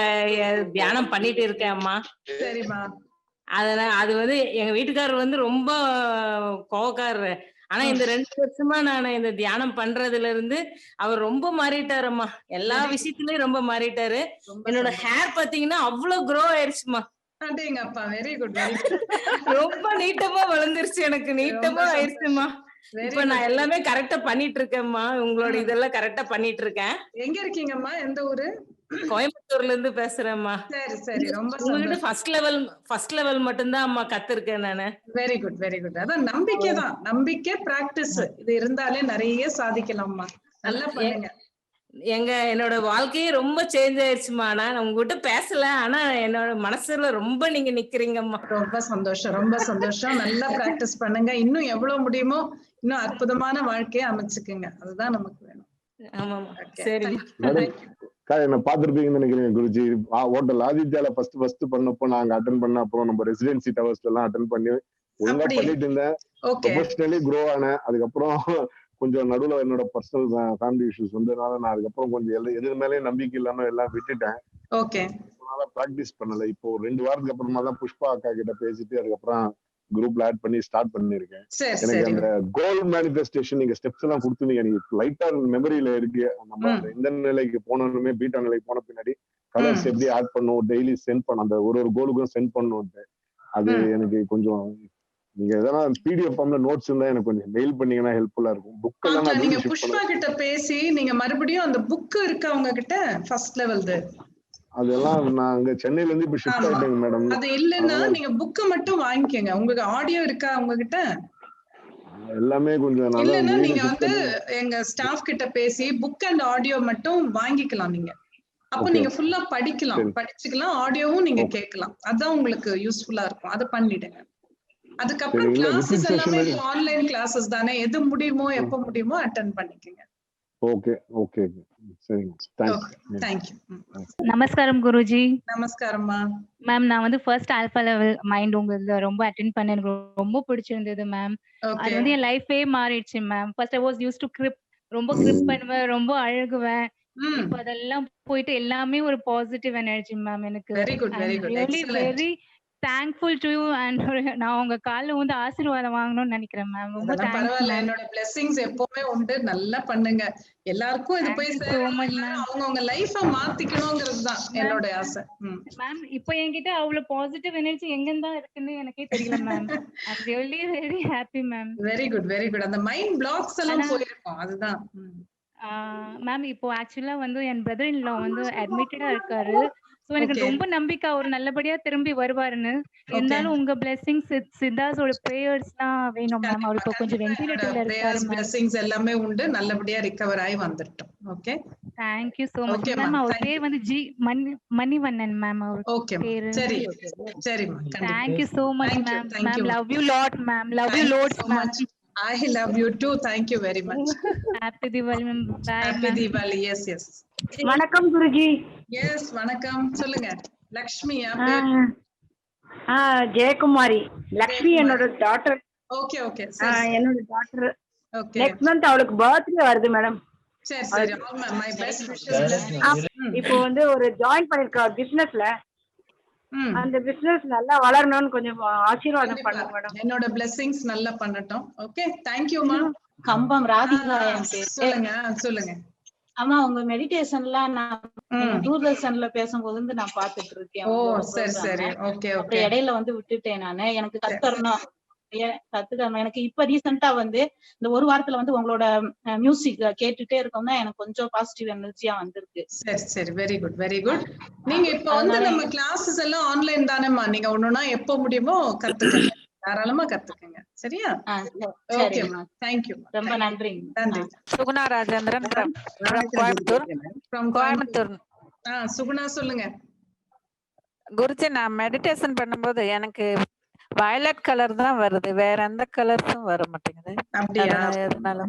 தியானம் பண்ணிட்டு இருக்கேன் அம்மா. சரிம்மா. அது வந்து எங்க வீட்டுக்காரர் ரொம்ப கோவக்காரரு. ஆனா இந்த 2 வருஷமா நான் இந்த தியானம் பண்றதுல இருந்து அவர் ரொம்ப மாறிட்டாருமா. எல்லா விஷயத்திலயும் ரொம்ப மாறிட்டாரு. என்னோட ஹேர் பாத்தீங்கன்னா அவ்வளவு க்ரோ ஆயிடுச்சுமா. Very good. ரொம்ப நீட்டமா வளர்ந்துருச்சு. எனக்கு நீட்டமா ஆயிடுச்சுமா. இப்ப நான் எல்லாமே கரெக்டா பண்ணிட்டு இருக்கேன்மா. உங்களோட இதெல்லாம் கரெக்டா பண்ணிட்டு இருக்கேன். எங்க இருக்கீங்கம்மா? எந்த ஊரு? கோயம்புத்தூர்ல இருந்து பேசுறேன்மா. சரி சரி, ரொம்ப உங்ககிட்ட ஃபர்ஸ்ட் லெவல் மட்டும் தான் அம்மா கத்துருக்கேன் நானு. Very good very good. அதான் நம்பிக்கை தான். நம்பிக்கை, பிராக்டிஸ் இது இருந்தாலே நிறைய சாதிக்கலாம்மா. நல்லா பண்ணுங்க. என்னோட வாழ்க்கையே ரொம்ப சேஞ்ச் ஆயிடுச்சுமா. நான் உங்ககிட்ட பேசல, ஆனா என்னோட மனசுல ரொம்ப நீங்க நிக்கிறீங்கம்மா. ரொம்ப சந்தோஷம் ரொம்ப சந்தோஷம். நல்லா பிராக்டிஸ் பண்ணுங்க. இன்னும் எவ்வளவு முடியுமோ இன்னும் அற்புதமான வாழ்க்கையை அமைச்சுக்குங்க. அதுதான் நமக்கு வேணும். ஆமாமா. சரி. என்ன பாத்துருப்பீங்கன்னு நினைக்கிறேன் குருஜி. ஹோட்டல் ஆதித்யால ஃபர்ஸ்ட் பண்ணப்போ நாங்க அட்டன் பண்ண, அப்புறம் நம்ம ரெசிடென்சி டவர்ஸ்ல எல்லாம் அட்டன் பண்ணி ஒழுங்கா பண்ணிட்டு இருந்தேன். ப்ரொஃபஷனலி க்ரோ ஆனேன். அதுக்கப்புறம் கொஞ்சம் நடுவுல என்னோட பர்சனல் ஃபேமிலி இஷ்யூஸ் வந்ததுனால நான் அதுக்கப்புறம் கொஞ்சம் எது மேலேயும் நம்பிக்கை இல்லாம எல்லாம் விட்டுட்டேன். பிராக்டிஸ் பண்ணல. இப்போ 2 வாரத்துக்கு அப்புறமா தான் புஷ்பா அக்கா கிட்ட பேசிட்டு அதுக்கப்புறம் குரூப்ல ஆட் பண்ணி ஸ்டார்ட் பண்ணிருக்கேன். எனக்கு அந்த கோல் மேனிஃபெஸ்டேஷன் நீங்க ஸ்டெப்ஸ் எல்லாம் கொடுத்துருந்தீங்க. எனக்கு லைட்டா மெமரியில இருக்கு. நம்ம இந்த நிலைக்கு போனோம்னுமே பீட்டா நிலைக்கு போன பின்னாடி கலர்ஸ் எப்படி ஆட் பண்ணும், டெய்லி சென்ட் பண்ண, அந்த ஒரு கோலுக்கும் சென்ட் பண்ணும். அது எனக்கு கொஞ்சம் நீங்க எதனா பிடிஎஃப் ஃபார்ம்ல நோட்ஸ் இருந்தா எனக்கு கொஞ்சம் மெயில் பண்ணீங்கன்னா ஹெல்ப்ஃபுல்லா இருக்கும். புக் எல்லாம் நீங்க புஷ்பா கிட்ட பேசி நீங்க மறுபடியும் அந்த புக் இருக்கு அவங்க கிட்ட ஃபர்ஸ்ட் லெவல்து அதெல்லாம் நான் அங்க சென்னையில இருந்து இப்ப ஷிஃப்ட் ஆயிட்டேங்க மேடம். அது இல்லன்னா நீங்க புக் மட்டும் வாங்கிக்கங்க. உங்களுக்கு ஆடியோ இருக்கா அவங்க கிட்ட? எல்லாமே கொஞ்சம் நல்லா. இல்லன்னா நீங்க வந்து எங்க ஸ்டாஃப் கிட்ட பேசி புக் அண்ட் ஆடியோ மட்டும் வாங்கிக்கலாம் நீங்க. அப்ப நீங்க ஃபுல்லா படிச்சுக்கலாம். ஆடியோவும் நீங்க கேட்கலாம். அதான் உங்களுக்கு யூஸ்ஃபுல்லா இருக்கும். அதை பண்ணிடுங்க. அதுக்கப்புறம் கிளாஸஸ் எல்லாமே ஆன்லைன் கிளாஸஸ் தானே. எது முடியுமோ எப்ப முடியுமோ அட்டெண்ட் பண்ணிக்கங்க. ஓகே ஓகே சரிங்க. தேங்க்யூ. நமஸ்காரம் குருஜி. நமஸ்காரம்மா. மேம், நான் வந்து ஃபர்ஸ்ட் ஆல்பா லெவல் மைண்ட் உங்களுக்கு ரொம்ப அட்டெண்ட் பண்ண எனக்கு ரொம்ப பிடிச்சிருந்தது மேம். அது வந்து என் லைஃபே மாறிடுச்சு ma'am. First I was use to ரொம்ப கிரிப் பண்ணுவேன், ரொம்ப அழுகுவேன். இப்போ அதெல்லாம் போயிட்டு எல்லாமே ஒரு பாசிட்டிவ் எனர்ஜி மேம் எனக்கு. Very good very good. Very thankful to you and நான் உங்க கால்ல வந்து ஆசீர்வாதம் வாங்கணும்னு நினைக்கிறேன் மேம். ரொம்ப பரவாயில்லை. என்னோட blessings எப்பவுமே உண்டு. நல்லா பண்ணுங்க. எல்லாருக்கும் இது போய் அவங்க லைஃப மாத்திக்கணும்ங்கிறது தான் என்னோட ஆசை மேம். இப்போ என்கிட்ட அவ்வளவு பாசிட்டிவ் எனர்ஜி எங்கேருந்து இருக்குன்னு எனக்கே தெரியல ma'am. I am really very happy ma'am. Very good very good. அந்த மைண்ட் பிளாக்ஸ் எல்லாம் போயிருக்கும். அதுதான் மேம். இப்போ ஆக்சுவலா வந்து என் பிரதர் இன் லா வந்து அட்மிட்டடா இருக்காரு. சோ எனக்கு ரொம்ப நம்பிக்கை அவர் நல்லபடியா திரும்பி வருவாருன்னு. இருந்தாலும் உங்க பிளெஸிங்ஸ், சித்தாஸோட பிரேயர்ஸ்லாம் வேணும் மேம். அவர் இப்போ கொஞ்சம் வென்டிலேட்டர்ல இருக்காரு மேம். பிளெஸிங்ஸ் எல்லாமே உண்டு. நல்லபடியா ரிகவர் ஆகி வந்துட்டோம். Okay, thank you so much ma'am. அவர் பேர் வந்து ஜி மணிவண்ணன் மேம். அவர் பேர். சரி சரிமா. Thank you so much ma'am. Ma'am love you lot ma'am. Love you lot ma'am. I love you too. Thank you very much. Happy Diwali ma'am. Bye. Happy Diwali. Yes yes. வணக்கம் Guruji. Yes வணக்கம். சொல்லுங்க. லக்ஷ்மி ஜெயக்குமாரி. லக்ஷ்மி என்னோட daughter. Okay okay. என்னோட daughter. Okay. Next month அவளுக்கு birthday வருது madam. சரி சரி. My best wishes. இப்போ வந்து ஒரு ஜாயின் பண்ணிருக்கா பிசினஸ்ல. அந்த பிசினஸ் நல்லா வளரணும்னு கொஞ்சம் ஆசீர்வாதம் பண்ணுங்க மேடம். என்னோட blessings நல்லா பண்ணட்டும். ஓகே, thank you மா. கம்பம் ராதிகா. சொல்லுங்க. ஆமா, உங்க மெடிடேஷன்லாம் நான் தூர்தர்ஷன்ல பேசும்போது வந்து நான் பாத்துட்டு இருக்கேன். ஓ சரி சரி. Okay okay. இடையில வந்து விட்டுட்டேன் நானு. எனக்கு கத்தரணும், கத்துக்காம எனக்கு இப்ப ரீசெண்டா வந்து இந்த ஒரு வாரத்துல வந்து உங்களோட மியூசிக் கேட்டுட்டே இருக்கோம்னா எனக்கு கொஞ்சம் பாசிட்டிவ் எனர்ஜியா வந்திருக்கு. சரி சரி, வெரி குட் வெரி குட். நீங்க இப்ப வந்து நம்ம கிளாஸஸ் எல்லாம் ஆன்லைன் தானேம்மா, நீங்க ஒண்ணுனா எப்ப முடியுமோ கத்துக்கங்க, தாராளமா கத்துக்கங்க. சரியா? ஓகேம்மா, தேங்க்யூ, ரொம்ப நன்றி. நன்றி. சுகுணா ராஜேந்திரன் கோயம்புத்தூர். கோயம்புத்தூர். சுகுணா சொல்லுங்க. குருஜி, நான் மெடிடேஷன் பண்ணும்போது எனக்கு வயலட் கலர் தான் வருது, வேற எந்த கலர்ஸும் வர மாட்டேங்குது. அப்படியா?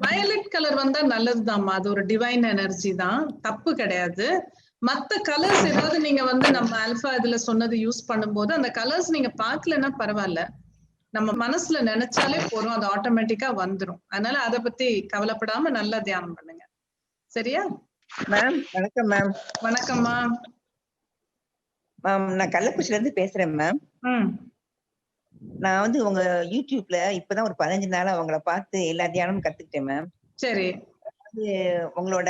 வயலட் கலர் வந்தா நல்லதுதான்மா, அது ஒரு டிவைன் எனர்ஜி தான், தப்பு கிடையாது. மத்த கலர்ஸ் ஏதாவது நீங்க வந்து நம்ம ஆல்பா இதுல சொன்னது யூஸ் பண்ணும்போது அந்த கலர்ஸ் நீங்க பாக்கலன்னா பரவாயில்ல, நம்ம மனசுல நினைச்சாலே போறோம், அது ஆட்டோமேட்டிக்கா வந்துரும். அதனால அத பத்தி கவலைப்படாம நல்லா தியானம் பண்ணுங்க. சரியா? மேம் வணக்கம். மேம் வணக்கம்மா. மேம் நான் கள்ளக்குறிச்சில இருந்து பேசுறேன் மேம். நான் வந்து உங்க யூடியூப்ல இப்பதான் ஒரு 15 நாளா அவங்கள பார்த்து எல்லா தியானமும் கத்துக்கிட்டேன் மேம். சரி. உங்களோட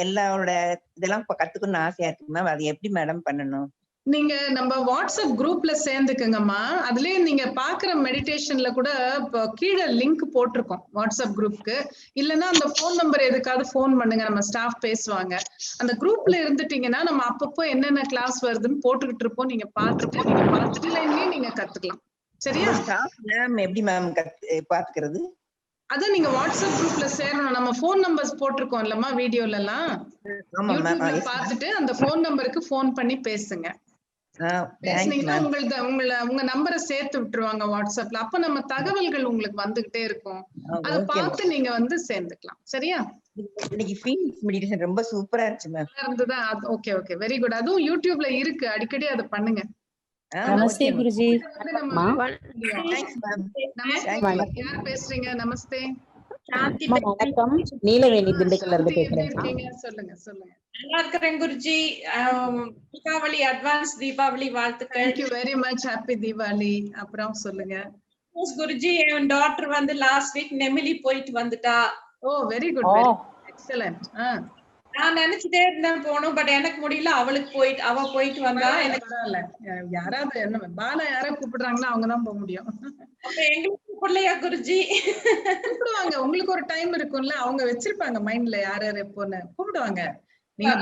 எல்லாரோட இதெல்லாம் கத்துக்கணும்னு ஆசையா இருக்கு மேம். அது எப்படி மேடம் பண்ணணும்? நீங்க நம்ம வாட்ஸ்அப் குரூப்ல சேர்ந்துக்குங்கம்மா. அதுலயே நீங்க பாக்குற மெடிடேஷன்ல கூட கீழே லிங்க் போட்டிருக்கோம் வாட்ஸ்அப் குரூப்க்கு. இல்லைன்னா அந்த போன் நம்பர் எதுக்காவது போன் பண்ணுங்க, நம்ம ஸ்டாஃப் பேசுவாங்க. அந்த குரூப்ல இருந்துட்டீங்கன்னா நம்ம அப்பப்போ என்னென்ன கிளாஸ் வருதுன்னு போட்டுக்கிட்டு இருப்போம், நீங்க பார்த்துட்டு ஆன்லைன்லயே நீங்க கத்துக்கலாம். சரியா? மேம் எப்படி மேம் பாத்துக்கிறது? அதான் நீங்க வாட்ஸ்அப் குரூப்ல சேரணும். நம்ம போன் நம்பர்ஸ் போட்டிருக்கோம் இல்லம்மா வீடியோல எல்லாம், யூடியூப்ல பார்த்துட்டு அந்த போன் நம்பருக்கு போன் பண்ணி பேசுங்க. பேசுனீங்கன்னா உங்க நம்பரை சேர்த்து விட்டுருவாங்க வாட்ஸ்அப்ல. அப்ப நம்ம தகவல்கள் உங்களுக்கு வந்துகிட்டே இருக்கும், அதை பார்த்து நீங்க வந்து சேர்ந்துக்கலாம். சரியா? இன்னைக்கு ஃபீலிங்ஸ் மெடிடேஷன் ரொம்ப சூப்பரா இருந்துச்சு மேம். இருந்ததா? Okay okay, very good. அதுவும் யூடியூப்ல இருக்கு, அடிக்கடி அதை பண்ணுங்க. நமஸ்தே குருஜி. யார் பேசுறீங்க? நமஸ்தே. வணக்கம், நீலவேணி திண்டுக்கல்ல இருந்து பேசுறேன். சொல்லுங்க சொல்லுங்க. நல்லா இருக்கிறேன் குருஜி. தீபாவளி அட்வான்ஸ் தீபாவளி வாழ்த்துக்கள். Thank you very much. Happy Diwali. அப்புறம் சொல்லுங்க. குருஜி, என் டாட்டர் வந்து லாஸ்ட் வீக் நெமிலி போயிட்டு வந்துட்டா. ஓ வெரி குட், வெரி எக்ஸலென்ட். நான் நினைச்சிட்டே இருந்தேன் போகணும், பட் எனக்கு முடியல. அவ போயிட்டு வந்தா. எனக்கு யாராவது என்ன பாலா யாரை கூப்பிடுறாங்களோ அவங்கதான் போக முடியும். எங்களுக்கு கூப்பிடலையா குருஜி? கூப்பிடுவாங்க, உங்களுக்கு ஒரு டைம் இருக்கும்ல, அவங்க வச்சிருப்பாங்க மைண்ட்ல யார் யார் எப்போன்னு கூப்பிடுவாங்க. நீங்க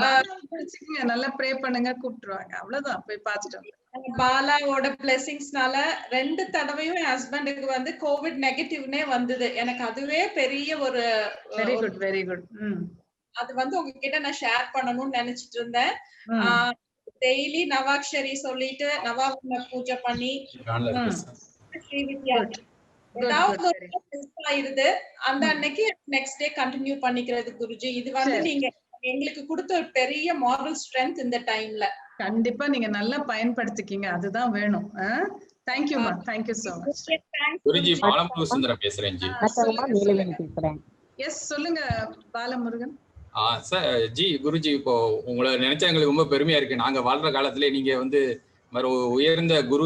படிச்சுக்கங்க, நல்லா ப்ரே பண்ணுங்க, கூப்பிட்டுருவாங்க. அவ்வளவுதான், போய் பார்த்துட்டு பாலாவோட பிளெஸிங்ஸ்னால 2 தடவையும் என் ஹஸ்பண்டுக்கு வந்து கோவிட் நெகட்டிவ்னே வந்தது. எனக்கு அதுவே பெரிய ஒரு வெரி குட் வெரி குட். அது வந்து உங்ககிட்ட நான் ஷேர் பண்ணணும்னு நினைச்சிட்டு இருந்தேன். டெய்லி நவாக்ஷரி சொல்லிட்டு நவாவர்ண பூஜை பண்ணி ஏதாவது ஆயிருது, அந்த அன்னைக்கு நெக்ஸ்ட் டே கண்டினியூ பண்ணிக்கிறது குருஜி. இது வந்து நீங்க எங்களுக்கு கொடுத்த ஒரு பெரிய மாரல் ஸ்ட்ரென்த் இந்த டைம்ல. கண்டிப்பா நீங்க நல்லா பயன்படுத்திக்கீங்க, அதுதான் வேணும். Thank you ma, thank you so much. Guruji, Balamurugan Sundaram பேசுறேன் ஜி. நீலவேணி பேசுறேன். எஸ் சொல்லுங்க பாலமுருகன். சார் ஜி, குருஜி, இப்போ உங்களை நினைச்சா எங்களுக்கு ரொம்ப பெருமையா இருக்கு. நாங்க வாழ்ற காலத்துல நீங்க வந்து உயர்ந்த குரு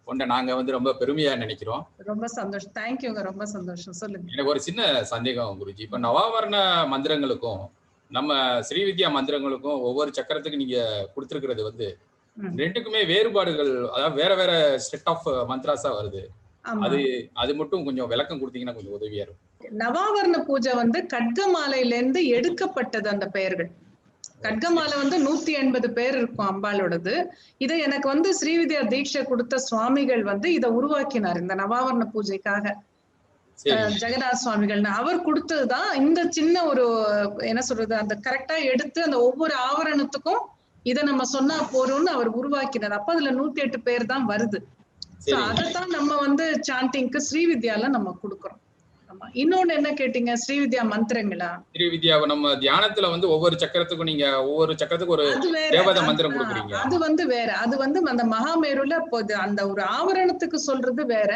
கொண்ட நாங்க வந்து ரொம்ப பெருமையா நினைக்கிறோம். ரொம்ப சந்தோஷம், தேங்க்யூங்க, ரொம்ப சந்தோஷம். சொல்லுங்க. எனக்கு ஒரு சின்ன சந்தேகம் குருஜி. இப்ப நவாவரண மந்திரங்களுக்கும் நம்ம ஸ்ரீவித்யா மந்திரங்களுக்கும் ஒவ்வொரு சக்கரத்துக்கு நீங்க கொடுத்திருக்கிறது வந்து ரெண்டுக்குமே வேறுபாடுகள், அதாவது வேற வேற செட் ஆஃப் மந்த்ராஸா வருது. அது மட்டும் கொஞ்சம் விளக்கம் கொடுத்தீங்கன்னா கொஞ்சம் உதவியா இருக்கும். நவாவரண பூஜை வந்து கட்கமாலையில இருந்து எடுக்கப்பட்டது அந்த பெயர்கள். கட்கமாலை வந்து 180 பேர் இருக்கும் அம்பாளோடது. இதை எனக்கு வந்து ஸ்ரீவித்யா தீட்சை கொடுத்த சுவாமிகள் வந்து இதை உருவாக்கினார் இந்த நவாவரண பூஜைக்காக. ஜெகநாத சுவாமிகள் அவர் கொடுத்ததுதான். இந்த சின்ன ஒரு என்ன சொல்றது, அந்த கரெக்டா எடுத்து அந்த ஒவ்வொரு ஆவரணத்துக்கும் இதை நம்ம சொன்னா போறோம்னு அவர் உருவாக்கினார். அப்ப அதுல 108 பேர் தான் வருது. அதைத்தான் நம்ம வந்து சாண்டிங்க்கு ஸ்ரீவித்யால நம்ம கொடுக்கறோம். இன்னொன்னு என்ன கேட்டீங்க? ஸ்ரீவித்யா மந்திரங்களா? ஸ்ரீவித்யா நம்ம தியானத்துல வந்து ஒவ்வொரு சக்கரத்துக்கும் நீங்க ஒவ்வொரு சக்கரத்துக்கு ஒரு தேவத மந்திரம் கொடுக்குறீங்க. அது வந்து வேற, அது வந்து அந்த மகாமேருல அந்த ஒரு ஆவரணத்துக்கு சொல்றது வேற.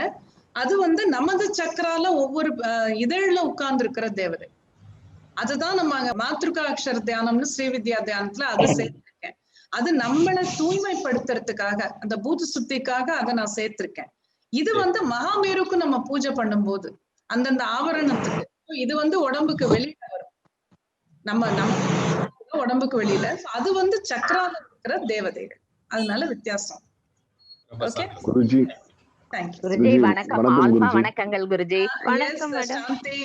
அது வந்து நமது சக்கரால ஒவ்வொரு இதழ்ல உட்கார்ந்து இருக்கிற தேவதை. அதுதான் நம்ம அங்க மாத்ருகா அக்ஷர தியானம்னு ஸ்ரீவித்யா தியானத்துல அது சேர்த்திருக்கேன். அது நம்மளை தூய்மைப்படுத்துறதுக்காக, அந்த பூத சுத்திக்காக அதை நான் சேர்த்திருக்கேன். இது வந்து மகாமேருக்கு நம்ம பூஜை பண்ணும்போது அந்தந்த ஆவரணத்துக்கு, இது வந்து உடம்புக்கு வெளியில வரும், நம்ம உடம்புக்கு வெளியில. அது வந்து சக்கரால இருக்கிற தேவதைகள், அதனால வித்தியாசம். ஓகே, தேங்க்யூ குருஜி வணக்கம். வணக்கம் ஆல்பா குருஜி. வணக்கங்கள் குருஜி. வணக்கம் மேடம். சாந்தி,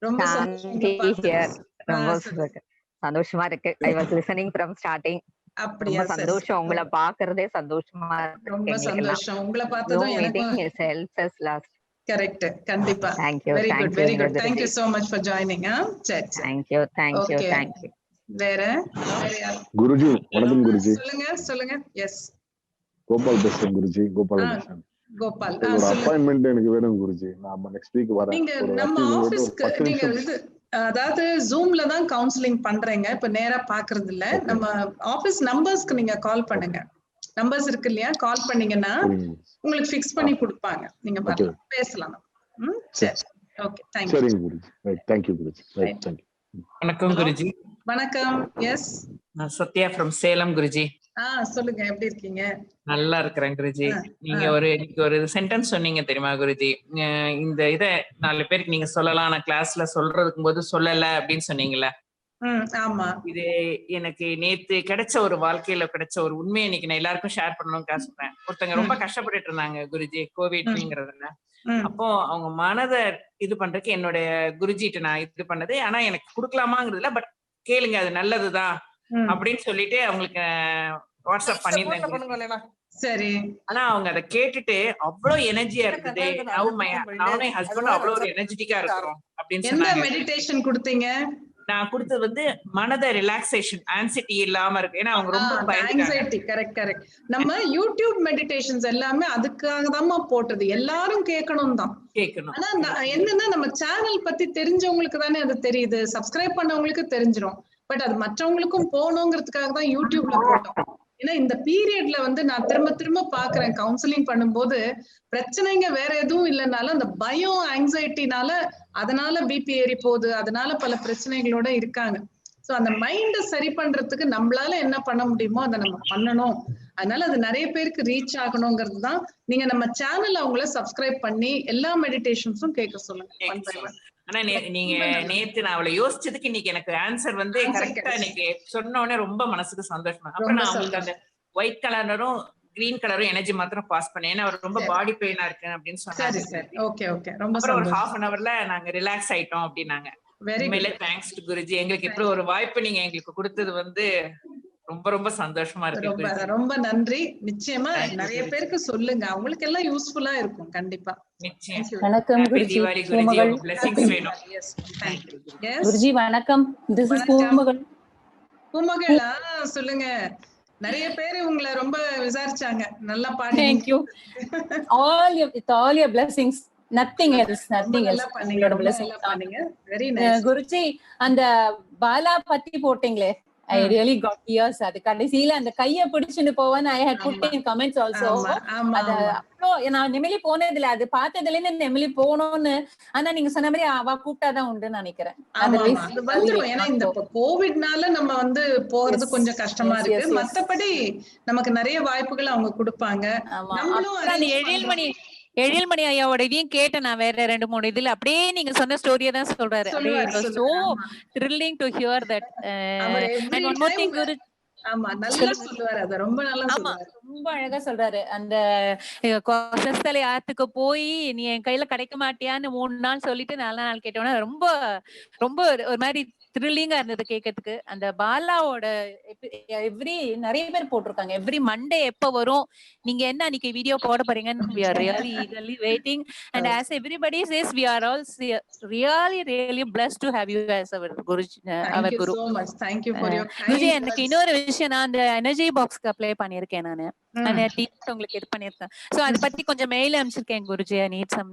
ரொம்ப சந்தோஷம் உங்களை சாந்தி பார்த்து. ஹியர். ரொம்ப சந்தோஷமா இருக்கு. I was listening from starting. அப்படியா? ரொம்ப சந்தோஷம் உங்களை பாக்குறதே சந்தோஷமா இருக்கு. ரொம்ப எங்களுக்கெல்லாம் சந்தோஷம் உங்களை பார்த்ததும் எனக்கும். கரெக்ட், கண்டிப்பா. Thank you very good, very good. Thank you thank you so much for joining. சரி, தேங்க்யூ தேங்க்யூ Okay. தேங்க்யூ. வேற வேற யார்? குருஜி வணக்கம் குருஜி. சொல்லுங்க சொல்லுங்க. எஸ், கோபால் பேசுறேன் குருஜி. கோபால் பேசுறேன். கோபால் ஒரு சொல்லுங்க. அப்பாயின்மெண்ட் எனக்கு வேணும் குருஜி. நான் நெக்ஸ்ட் வீக் வரேன். நீங்க ஒரு நம்ம ஆபீஸ்க்கு நீங்க இது அதாவது ஜூம்ல தான் கவுன்சிலிங் பண்றீங்க, இப்ப நேரா பாக்குறது இல்ல. நம்ம ஆபீஸ் நம்பர்ஸ்க்கு நீங்க கால் பண்ணுங்க. நம்பர்ஸ் இருக்கு இல்லையா, கால் பண்ணீங்கன்னா உங்களுக்கு ஃபிக்ஸ் பண்ணி கொடுப்பாங்க. நீங்க வரலாம், பேசலாம். சரி, ஓகே, தேங்க் யூ. சரிங்க Guruji. Right, thank you Guruji. Right, thank you. வணக்கம் குருஜி. வணக்கம். எஸ், நான் சத்யா ஃப்ரம் சேலம் குருஜி. சொல்லுங்க, எப்படி இருக்கீங்க? நல்லா இருக்கிறேன் குருஜி. நீங்க ஒரு சென்டென்ஸ் சொன்னீங்க தெரியுமா குருஜி? இந்த இத 4 பேருக்கு நீங்க சொல்லலாம், நான் கிளாஸ்ல சொல்றதுக்கும் போது சொல்லல அப்படின்னு சொன்னீங்கல்ல. ஆமா. இது எனக்கு நேத்து கிடைச்ச ஒரு வாழ்க்கையில கிடைச்ச ஒரு உண்மையை இன்னைக்கு நான் எல்லாருக்கும் ஷேர் பண்ணணும்னு சொல்றேன். ஒருத்தங்க ரொம்ப கஷ்டப்பட்டுட்டு இருந்தாங்க குருஜி, கோவிட்ங்கிறதுல. அப்போ அவங்க மனதை இது பண்றதுக்கு என்னுடைய குருஜிட்ட நான் இது பண்ணது, ஆனா எனக்கு கொடுக்கலாமாங்கிறதுல, பட் கேளுங்க அது நல்லதுதான் அப்படின்னு சொல்லிட்டு அவங்களுக்கு வாட்ஸ்அப் பண்ணிருந்தேன். சரி. ஆனா அவங்க அதை கேட்டுட்டு அவ்வளவு எனர்ஜியா இருக்குது. நானும் என் ஹஸ்பண்டும் அவ்வளவு ஒரு எனர்ஜெட்டிக்கா இருக்கிறோம் அப்படின்னு சொன்னாங்க. மெடிடேஷன் கொடுத்தீங்க? நான் கொடுத்தது வந்து மனத ரிலாக்ஸேஷன், ஆன்சிட்டி இல்லாம இருக்கு. ஏன்னா அவங்க ரொம்ப ஆங்ஸைட்டி. Correct correct. நம்ம யூடியூப் மெடிடேஷன்ஸ் எல்லாமே அதுக்காக தான் போட்டது, எல்லாரும் கேட்கணும் தான். ஆனா என்னன்னா நம்ம சேனல் பத்தி தெரிஞ்சவங்களுக்கு தானே அது தெரியுது, சப்ஸ்கிரைப் பண்ணவங்களுக்கு தெரிஞ்சிரும். பட் அது மற்றவங்களுக்கும் போகணுங்கிறதுக்காக தான் யூடியூப்ல போட்டோம். ஏன்னா இந்த பீரியட்ல வந்து நான் திரும்ப திரும்ப பாக்குறேன், கவுன்சிலிங் பண்ணும்போது பிரச்சனைங்க வேற எதுவும் இல்லைனாலும் அந்த பயம், ஆங்ஸைட்டினால அதனால பிபி ஏறி போகுது, அதனால பல பிரச்சனைகளோட இருக்காங்க. சோ அந்த மைண்ட சரி பண்றதுக்கு நம்மளால என்ன பண்ண முடியுமோ அதை நம்ம பண்ணணும். அதனால அது நிறைய பேருக்கு ரீச் ஆகணுங்கிறது தான். நீங்க நம்ம சேனல் அவங்கள சப்ஸ்கிரைப் பண்ணி எல்லா மெடிடேஷன்ஸும் கேட்க சொல்லுங்க. ஆனா நீங்க நேத்து நான் அவளை யோசிச்சதுக்கு இன்னைக்கு எனக்கு ஆன்சர் வந்து கரெக்டா இன்னைக்கு சொன்ன உடனே ரொம்ப மனசுக்கு சந்தோஷமா. அப்புறம் நான் அவங்களுக்கு அந்த ஒயிட் கலரும் கிரீன் கலரும் எனர்ஜி மாத்திரம் பாஸ் பண்ணேன். ஏன்னா அவர் ரொம்ப பாடி பெயினா இருக்கு அப்படின்னு சொன்னாங்க. அப்புறம் ஒரு half an hourல நாங்க ரிலாக்ஸ் ஆயிட்டோம் அப்படின்னாங்க. உண்மையிலே தேங்க்ஸ் டு குருஜி. எங்களுக்கு இப்படி ஒரு வாய்ப்பு நீங்க எங்களுக்கு கொடுத்தது வந்து ரொம்ப ரொம்ப சந்தோஷமா இருக்கு. ரொம்ப நன்றி. நிச்சயமா நிறைய பேருக்கு சொல்லுங்க, அவங்களுக்கு எல்லாம் யூஸ்ஃபுல்லா இருக்கும் கண்டிப்பா. வணக்கம் குருஜி. பூமகள் குருஜி வணக்கம். திஸ் இஸ் பூமகள். பூமகள் சொல்லுங்க. நிறைய பேர் உங்களை ரொம்ப விசாரிச்சாங்க, நல்லா பாடி. Thank you. all your blessings. Nothing else. உங்களோட blessings பண்ணீங்க. Very nice. குருஜி, அந்த பாலா பத்தி போட்டீங்களே, I really got tears. அது கடைசியில அந்த கைய பிடிச்சுட்டு போவேன். I had put in comments also. அது அப்புறம் நான் நெமிலி போனதில்ல, அது பார்த்ததுல இருந்து நெமிலி போகணும்னு. ஆனா நீங்க சொன்ன மாதிரி அவ கூப்பிட்டாதான் உண்டுன்னு நினைக்கிறேன். ஏன்னா இந்த கோவிட்னால நம்ம வந்து போறது கொஞ்சம் கஷ்டமா இருக்கு. மத்தபடி நமக்கு நிறைய வாய்ப்புகள் அவங்க கொடுப்பாங்க. எழில்மணி ஐயாவோட இதையும் கேட்டேன் நான், வேற 2-3 இதுல அப்படியே நீங்க சொன்ன ஸ்டோரியை தான் சொல்றாரு. So thrilling to hear that. And one more thing, Guru. ஆமா, நல்லா சொல்லுவாரு. அத ரொம்ப நல்லா சொல்லுவாரு. ரொம்ப அழகா சொல்றாரு. அந்த கொசஸ்தலை ஆத்துக்கு போய் நீ என் கையில கிடைக்க மாட்டியான்னு 3 நாள் சொல்லிட்டு 4 நாள் கேட்டோன்னா ரொம்ப ரொம்ப ஒரு மாதிரி த்ரில்லிங்கா இருந்தது கேட்கறதுக்கு. அந்த பாலாவோட நிறைய பேர் போட்டிருக்காங்க, எவ்ரி மண்டே எப்ப வரும், நீங்க என்ன அன்னைக்கு வீடியோ போட போறீங்கன்னு we are really eagerly waiting. And as everybody says, we are all really blessed to have you as our guru. Thank you so much. Thank you for your kind words. எனக்கு இன்னொரு விஷயம், நான் அந்த energy பாக்ஸ்க்கு apply பண்ணிருக்கேன் நானு. உங்களுக்கு இது பண்ணிருக்கேன். சோ அத பத்தி கொஞ்சம் மெயில் அனுப்பிச்சிருக்கேன் Guruji. I need some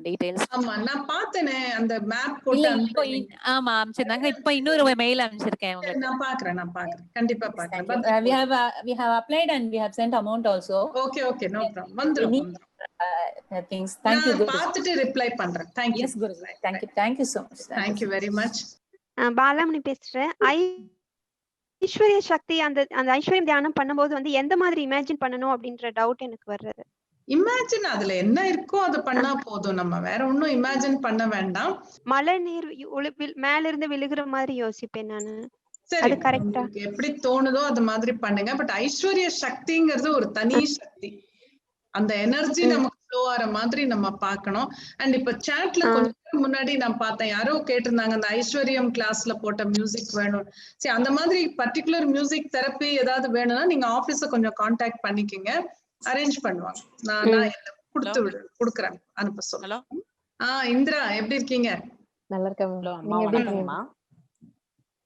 details. ஆமா, நான் பார்த்தேனே அந்த மேப் போட்டு. ஆமா அனுப்பிச்சிருந்தாங்க. இப்ப இன்னொரு மெயில் அனுப்பிச்சிருக்கேன் உங்களுக்கு. நான் பாக்குறேன் கண்டிப்பா பாக்குறேன். we have applied and we have sent amount also. Okay, no problem. வந்துரும். Things. Thank you Guru. பார்த்துட்டு ரிப்ளை பண்றேன். Thank you. Yes Guru. Thank you so much. Thank you very much. Balamani பேசுறேன். ஐஸ்வர்ய சக்தி அந்த ஐஸ்வர்யம் தியானம் பண்ணும்போது வந்து எந்த மாதிரி இமேஜின் பண்ணணும் அப்படின்ற டவுட் எனக்கு வருது. இமேஜின் அதுல என்ன இருக்கோ அதை பண்ணா போதும், நம்ம வேற ஒண்ணும் இமேஜின் பண்ண வேண்டாம். மழை நீர் மேல இருந்து விழுகிற மாதிரி யோசிப்பேன் நானு. அது கரெக்ட்டா? எப்படி தோணுதோ அது மாதிரி பண்ணுங்க. பட் ஐஸ்வர்ய சக்திங்கிறது ஒரு தனி சக்தி. அந்த எனர்ஜி நமக்கு ஃப்ளோ ஆற மாதிரி நம்ம பார்க்கணும். அண்ட் இப்ப சாட்ல கொஞ்ச நேரம் முன்னாடி நான் பார்த்தேன், யாரோ கேட்டிருந்தாங்க அந்த ஐஸ்வர்யம் கிளாஸ்ல போட்ட மியூசிக் வேணும். சரி, அந்த மாதிரி பர்டிகுலர் மியூசிக் தெரப்பி ஏதாவது வேணும்னா நீங்க ஆபீஸ கொஞ்சம் கான்டாக்ட் பண்ணிக்கங்க, அரேஞ்ச் பண்ணுவாங்க. நான் கொடுக்குறேன், அனுப்ப சொல்ல. இந்திரா எப்படி இருக்கீங்க? நல்லா இருக்கேன். நீங்க எப்படி இருக்கீங்கம்மா?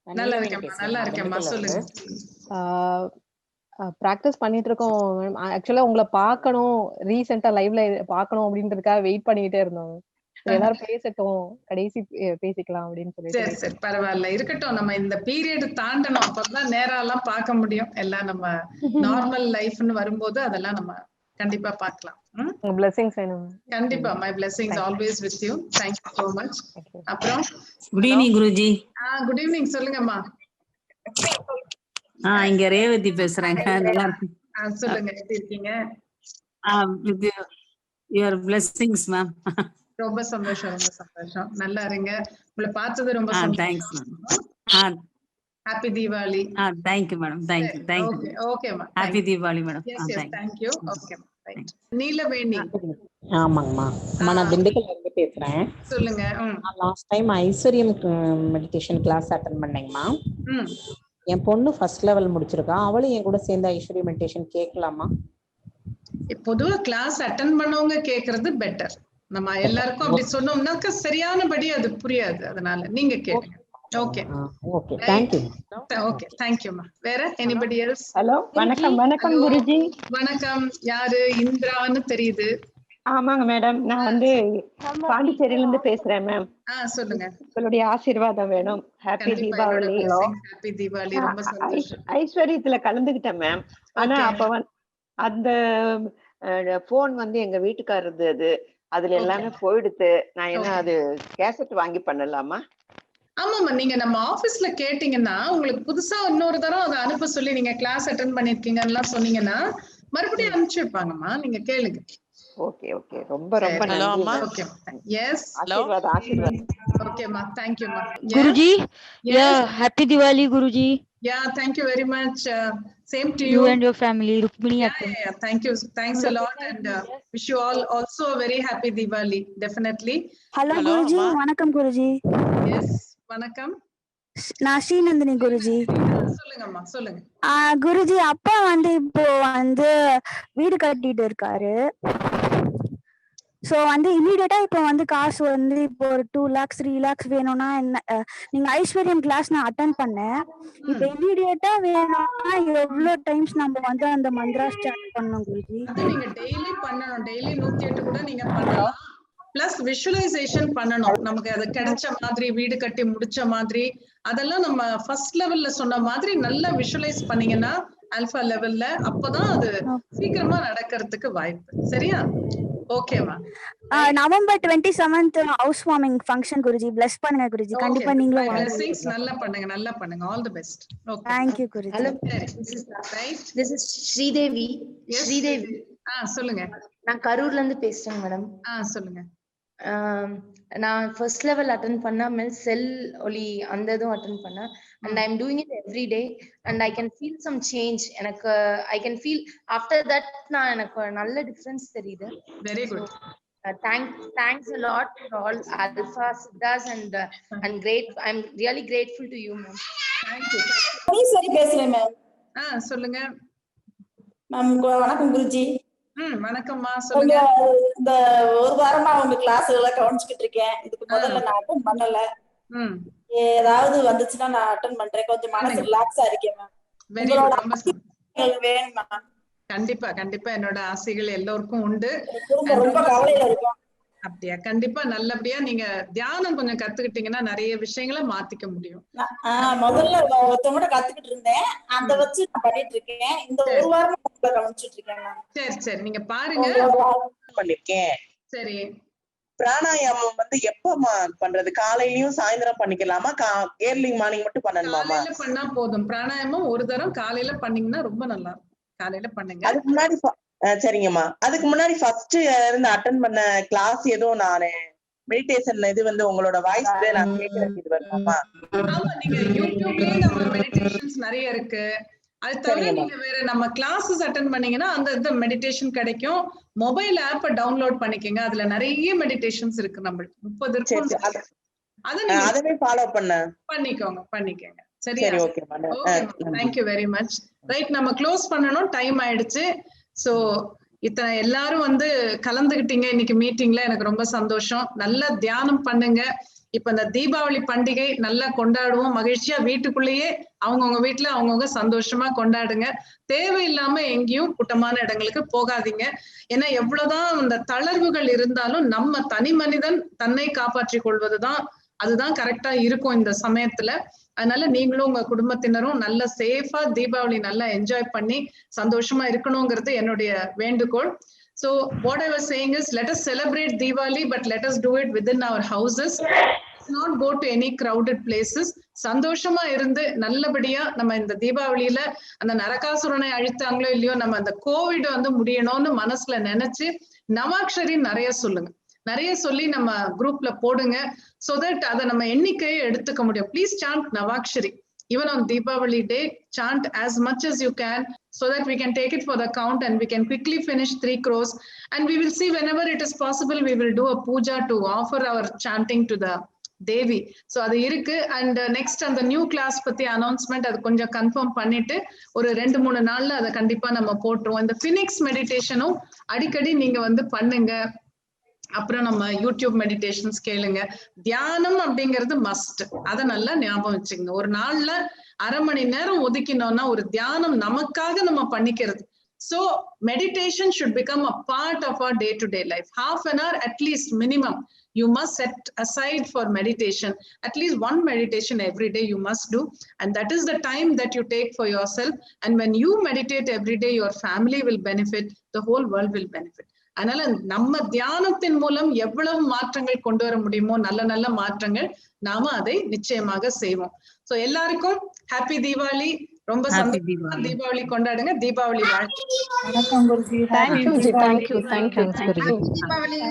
நல்லா இருக்கேம்மா, நல்லா இருக்கேம்மா. சொல்லுங்க. பிராக்டிஸ் பண்ணிட்டு இருக்கோம். ஆக்சுவலா உங்களை பார்க்கணும், ரீசெண்டா லைவ்ல பார்க்கணும் அப்படின்றதுக்காக வெயிட் பண்ணிட்டே இருந்தோம். எல்லாரும் பேசட்டும், கடைசி பேசிக்கலாம் அப்படின்னு சொல்லி. சரி சரி, பரவாயில்ல, இருக்கட்டும். நம்ம இந்த பீரியட் தாண்டணும், அப்பதான் நேரம் எல்லாம் பார்க்க முடியும். எல்லாம் நம்ம நார்மல் லைஃப்னு வரும்போது அதெல்லாம் நம்ம கண்டிப்பா பார்க்கலாம். blessings வேணும். கண்டிப்பா, my blessings always with you. Thank you so much. அப்புறம் good evening Guruji. Good evening, சொல்லுங்கம்மா. இங்க ரேவதி பேசுறேங்க. நல்லா இருக்கு. சொல்லுங்க, எப்படி இருக்கீங்க? with your blessings ma'am. ரொம்ப சந்தோஷம், ரொம்ப சந்தோஷம். நல்லா இருங்க. உங்களை பார்த்தது ரொம்ப சந்தோஷம். Thanks ma'am. Happy Deepavali. Thank you madam. Thank you. Thank you. ஓகேமா, happy Deepavali madam. Thank you. ஓகேமா, ரைட். நீலவேணி. ஆமாங்கம்மா. நான் திண்டுக்கல்ல இருந்து பேசுறேன். சொல்லுங்க. Last time Aishwaryam meditation class attend பண்ணேங்கம்மா. என் பொண்ணு ஃபர்ஸ்ட் லெவல் முடிச்சிருக்கா. அவளும் என் கூட சேர்ந்து ஐஸ்வர்யம் மெடிடேஷன் கேட்கலாமா? பொதுவா கிளாஸ் அட்டெண்ட் பண்ணவங்க கேக்குறது பெட்டர். நம்ம எல்லாருக்கும் அப்படி சொன்னோம்னாக்க சரியானபடி அது புரியாது. அதனால நீங்க கேளுங்க. Okay okay, thank you. Okay, thank you மா. வேற எனிபடி எல்ஸ்? ஹலோ, வணக்கம். வணக்கம் குருஜி. வணக்கம். யாரு? இந்திரான்னு தெரியுது. ஆமாங்க மேடம், நான் வந்து பாண்டிச்சேரியில இருந்து பேசுறேன் மேம். சொல்லுங்க. உங்களுடைய ஆசீர்வாதம் வேணும். ஹாப்பி தீபாவளி. ஹாப்பி தீபாவளி. ரொம்ப சந்தோஷம். ஐஸ்வர்யத்துல கலந்துகிட்டேன் மேம். ஆனா அப்ப அந்த போன் வந்து எங்க வீட்டுக்காரது, அதுல எல்லாமே போயிடுத்து. நான் என்ன அது கேசட் வாங்கி பண்ணலாமா? ஆமாமா, நீங்க நம்ம ஆபீஸ்ல கேட்டீங்கன்னா உங்களுக்கு புதுசா இன்னொரு தரம் அதை அனுப்ப சொல்லி, நீங்க கிளாஸ் அட்டெண்ட் பண்ணிருக்கீங்கன்னா சொன்னீங்கன்னா மறுபடியும் அனுப்பிச்சு வைப்பாங்கம்மா. நீங்க கேளுங்க. ஓகே ஓகே, ரொம்ப ரொம்ப நன்றி. ஓகே, எஸ், ஆசீர்வாதம் ஆசீர்வாதம். ஓகேமா, தேங்க் யூ மா. Guruji, happy Diwali Guruji. Thank you very much. Same to you and your family. Rukmini. Thank you. Thanks a lot, and wish you all also a very happy Diwali. Definitely. Hello Guruji. Vanakkam Guruji. Yes, vanakkam. நான் ஸ்ரீநந்தினி குருஜி. சொல்லுங்கம்மா, சொல்லுங்க. குருஜி, அப்பா வந்து இப்போ வந்து வீடு கட்டிட்டு இருக்காரு. சோ வந்து இமீடியட்டா இப்போ வந்து காசு வந்து இப்போ ஒரு 2 lakhs 3 lakhs வேணும்னா என்ன, நீங்க ஐஸ்வர்யம் கிளாஸ் நான் அட்டெண்ட் பண்ணேன். இப்போ இமீடியட்டா வேணும்னா எவ்வளவு டைம்ஸ் நம்ம வந்து அந்த மந்த்ரா ஸ்டார்ட் பண்ணணும் குருஜி? நீங்க டெய்லி பண்ணணும். டெய்லி 108 கூட நீங்க பண்ணலாம். பிளஸ் விஷுவலைசேஷன் பண்ணணும். நமக்கு அது கிடைச்ச மாதிரி, வீடு கட்டி முடிச்ச மாதிரி, அதெல்லாம் நம்ம ஃபர்ஸ்ட் லெவல்ல சொன்ன மாதிரி நல்லா விஷுவலைஸ் பண்ணீங்கன்னா ஆல்பா லெவல்ல, அப்பதான் அது சீக்கிரமா நடக்கிறதுக்கு வாய்ப்பு. சரியா? ஓகேவா? November 27th house warming function Guruji. bless பண்ணுங்க குருஜி. கண்டிப்பா நீங்களும் வாங்க. blessings. நல்லா பண்ணுங்க, நல்லா பண்ணுங்க. all the best. okay, thank you Guruji. hello, this is Sridevi. Sridevi. சொல்லுங்க. நான் கரூர்ல இருந்து பேசுறேன் மேடம். சொல்லுங்க. நான் ஃபர்ஸ்ட் லெவல் அட்டெண்ட் பண்ணா, செல் ஒலி அந்த இதுவும் அட்டெண்ட் பண்ணேன். and I'm doing it every day and I can feel some change. எனக்கு I can feel after that நான் எனக்கு நல்ல டிஃபரன்ஸ் தெரியுது. Very good. Thanks a lot for all Alpha Siddhas and great. I'm really grateful to you ma'am. Thank you. சரி பேசுறேன் ma'am. சொல்லுங்க ma'am. வணக்கம் குருஜி. வணக்கம்மா, சொல்லுங்க. இந்த ஒரு வாரமா உங்க கிளாஸ்களை கவனிச்சுக்கிட்டு இருக்கேன். இதுக்கு முதல்ல நான் அட்டெண்ட் பண்ணல. ஏதாவது வந்துச்சுன்னா நான் அட்டெண்ட் பண்றேன். கொஞ்சம் மனசு ரிலாக்ஸா இருக்கேன் மேம். வேணும் மேம். கண்டிப்பா கண்டிப்பா என்னோட ஆசைகள் எல்லோருக்கும் உண்டு. ரொம்ப கவலையில இருக்கும். அப்படியா? கண்டிப்பா நல்லபடியா நீங்க தியானம் கொஞ்சம் கத்துக்கிட்டீங்கன்னா நிறைய விஷயங்களை மாத்திக்க முடியும். முதல்ல ஒருத்தவங்க கத்துக்கிட்டு இருந்தேன், அத வச்சு நான் பண்ணிட்டு இருக்கேன். இந்த ஒரு வாரமா கவனிச்சிட்டு இருக்கேன். சரி சரி, நீங்க பாருங்க. பண்ணிருக்கேன். சரி, பிராணாயாமம் வந்து எப்பமா பண்றது? காலையிலயும் சாயந்தரம் பண்ணிக்கலாமா? ஏர்லி மார்னிங் மட்டும் பண்ணணுமா? காலையில பண்ணா போதும். பிராணாயாமம் ஒரு தரம் காலையில பண்ணீங்கன்னா ரொம்ப நல்லா இருக்கும். காலையில பண்ணுங்க. அதுக்கு முன்னாடி சரிங்கம்மா, அதுக்கு முன்னாடி ஃபர்ஸ்ட் இருந்து அட்டெண்ட் பண்ண கிளாஸ் ஏதோ நானு மெடிடேஷன் இது வந்து உங்களோட வாய்ஸ் நான் கேட்கறது வருமாமா? ஆமா, நீங்க யூடியூப்லயே நம்ம மெடிடேஷன்ஸ் நிறைய இருக்கு. அது தவிர நீங்க வேற நம்ம கிளாஸஸ் அட்டென்ட் பண்ணீங்கன்னா அந்த மெடிடேஷன் கிடைக்கும். மொபைல் ஆப்ப டவுன்லோட் பண்ணிக்கங்க, அதுல நிறைய மெடிடேஷன்ஸ் இருக்கு நம்மளுக்கு 30 இருக்கும். அதவே ஃபாலோ பண்ணிக்கோங்க சரியா? சரி, okay madam. Thank you very much. Right, நம்ம க்ளோஸ் பண்ணணும், டைம் ஆயிடுச்சு. சோ இத்தனை எல்லாரும் வந்து கலந்துகிட்டீங்க இன்னைக்கு மீட்டிங்ல, எனக்கு ரொம்ப சந்தோஷம். நல்லா தியானம் பண்ணுங்க. இப்ப இந்த தீபாவளி பண்டிகை நல்லா கொண்டாடுவோம், மகிழ்ச்சியா வீட்டுக்குள்ளேயே அவங்கவுங்க வீட்டுல அவங்கவுங்க சந்தோஷமா கொண்டாடுங்க. தேவையில்லாம எங்கேயும் கூட்டமான இடங்களுக்கு போகாதீங்க. ஏன்னா எவ்வளவுதான் இந்த தளர்வுகள் இருந்தாலும் நம்ம தனி மனிதன் தன்னை காப்பாற்றிக் கொள்வதுதான் அதுதான் கரெக்டா இருக்கும் இந்த சமயத்துல. அதனால நீங்களும் உங்க குடும்பத்தினரும் நல்ல சேஃபா தீபாவளி நல்லா என்ஜாய் பண்ணி சந்தோஷமா இருக்கணுங்கிறது என்னுடைய வேண்டுகோள். So what I was saying is, let us celebrate Diwali, but let us do it within our houses. Let's not go to any crowded places. சந்தோஷமா இருந்து நல்லபடியா நம்ம இந்த தீபாவளியில அந்த நரகாசுரனை அழித்தாங்களோ இல்லையோ, நம்ம அந்த கோவிட் வந்து முடியணும்னு மனசுல நினைச்சு நவாக்ஷரி நிறைய சொல்லி நம்ம குரூப்ல போடுங்க. so that அதை நம்ம எண்ணிக்கையை எடுத்துக்க முடியும். Please chant Navakshari. Even on Deepavali day, chant as much as you can so that we can take it for the count and we can quickly finish 3 crores. And we will see whenever it is possible, we will do a puja to offer our chanting to the Devi. So அது இருக்கு. And next அந்த new class பத்தி announcement அது கொஞ்சம் confirm பண்ணிட்டு ஒரு 2-3 நாள்ல அதை கண்டிப்பா நம்ம போட்டுருவோம். இந்த ஃபினிக்ஸ் மெடிடேஷனும் அடிக்கடி நீங்க வந்து பண்ணுங்க. அப்புறம் நம்ம யூடியூப் மெடிடேஷன்ஸ் கேளுங்க. தியானம் அப்படிங்கிறது மஸ்ட், அதை நல்லா ஞாபகம் வச்சுக்கோங்க. ஒரு நாள்ல 1/2 மணி நேரம் ஒதுக்கினோம்னா ஒரு தியானம் நமக்காக நம்ம பண்ணிக்கிறது. So meditation should become a part of our day-to-day life. Half an hour at least minimum you must set aside for meditation. At least one meditation every day you must do, and that is the time that you take for yourself. And when you meditate every day, your family will benefit, the whole world will benefit. அதனால நம்ம தியானத்தின் மூலம் எவ்வளவு மாற்றங்கள் கொண்டு வர முடியுமோ, நல்ல நல்ல மாற்றங்கள், நாம அதை நிச்சயமாக செய்வோம். சோ எல்லாருக்கும் ஹாப்பி தீபாவளி. ரொம்ப சந்தோஷமா தீபாவளி கொண்டாடுங்க. தீபாவளி வாழ்த்து. வணக்கம் Guruji. Thank you Guruji. Thank you Guruji.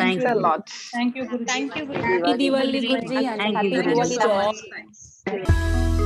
Thank you a lot. Thank you Guruji. Happy Diwali Guruji. Happy Diwali to all.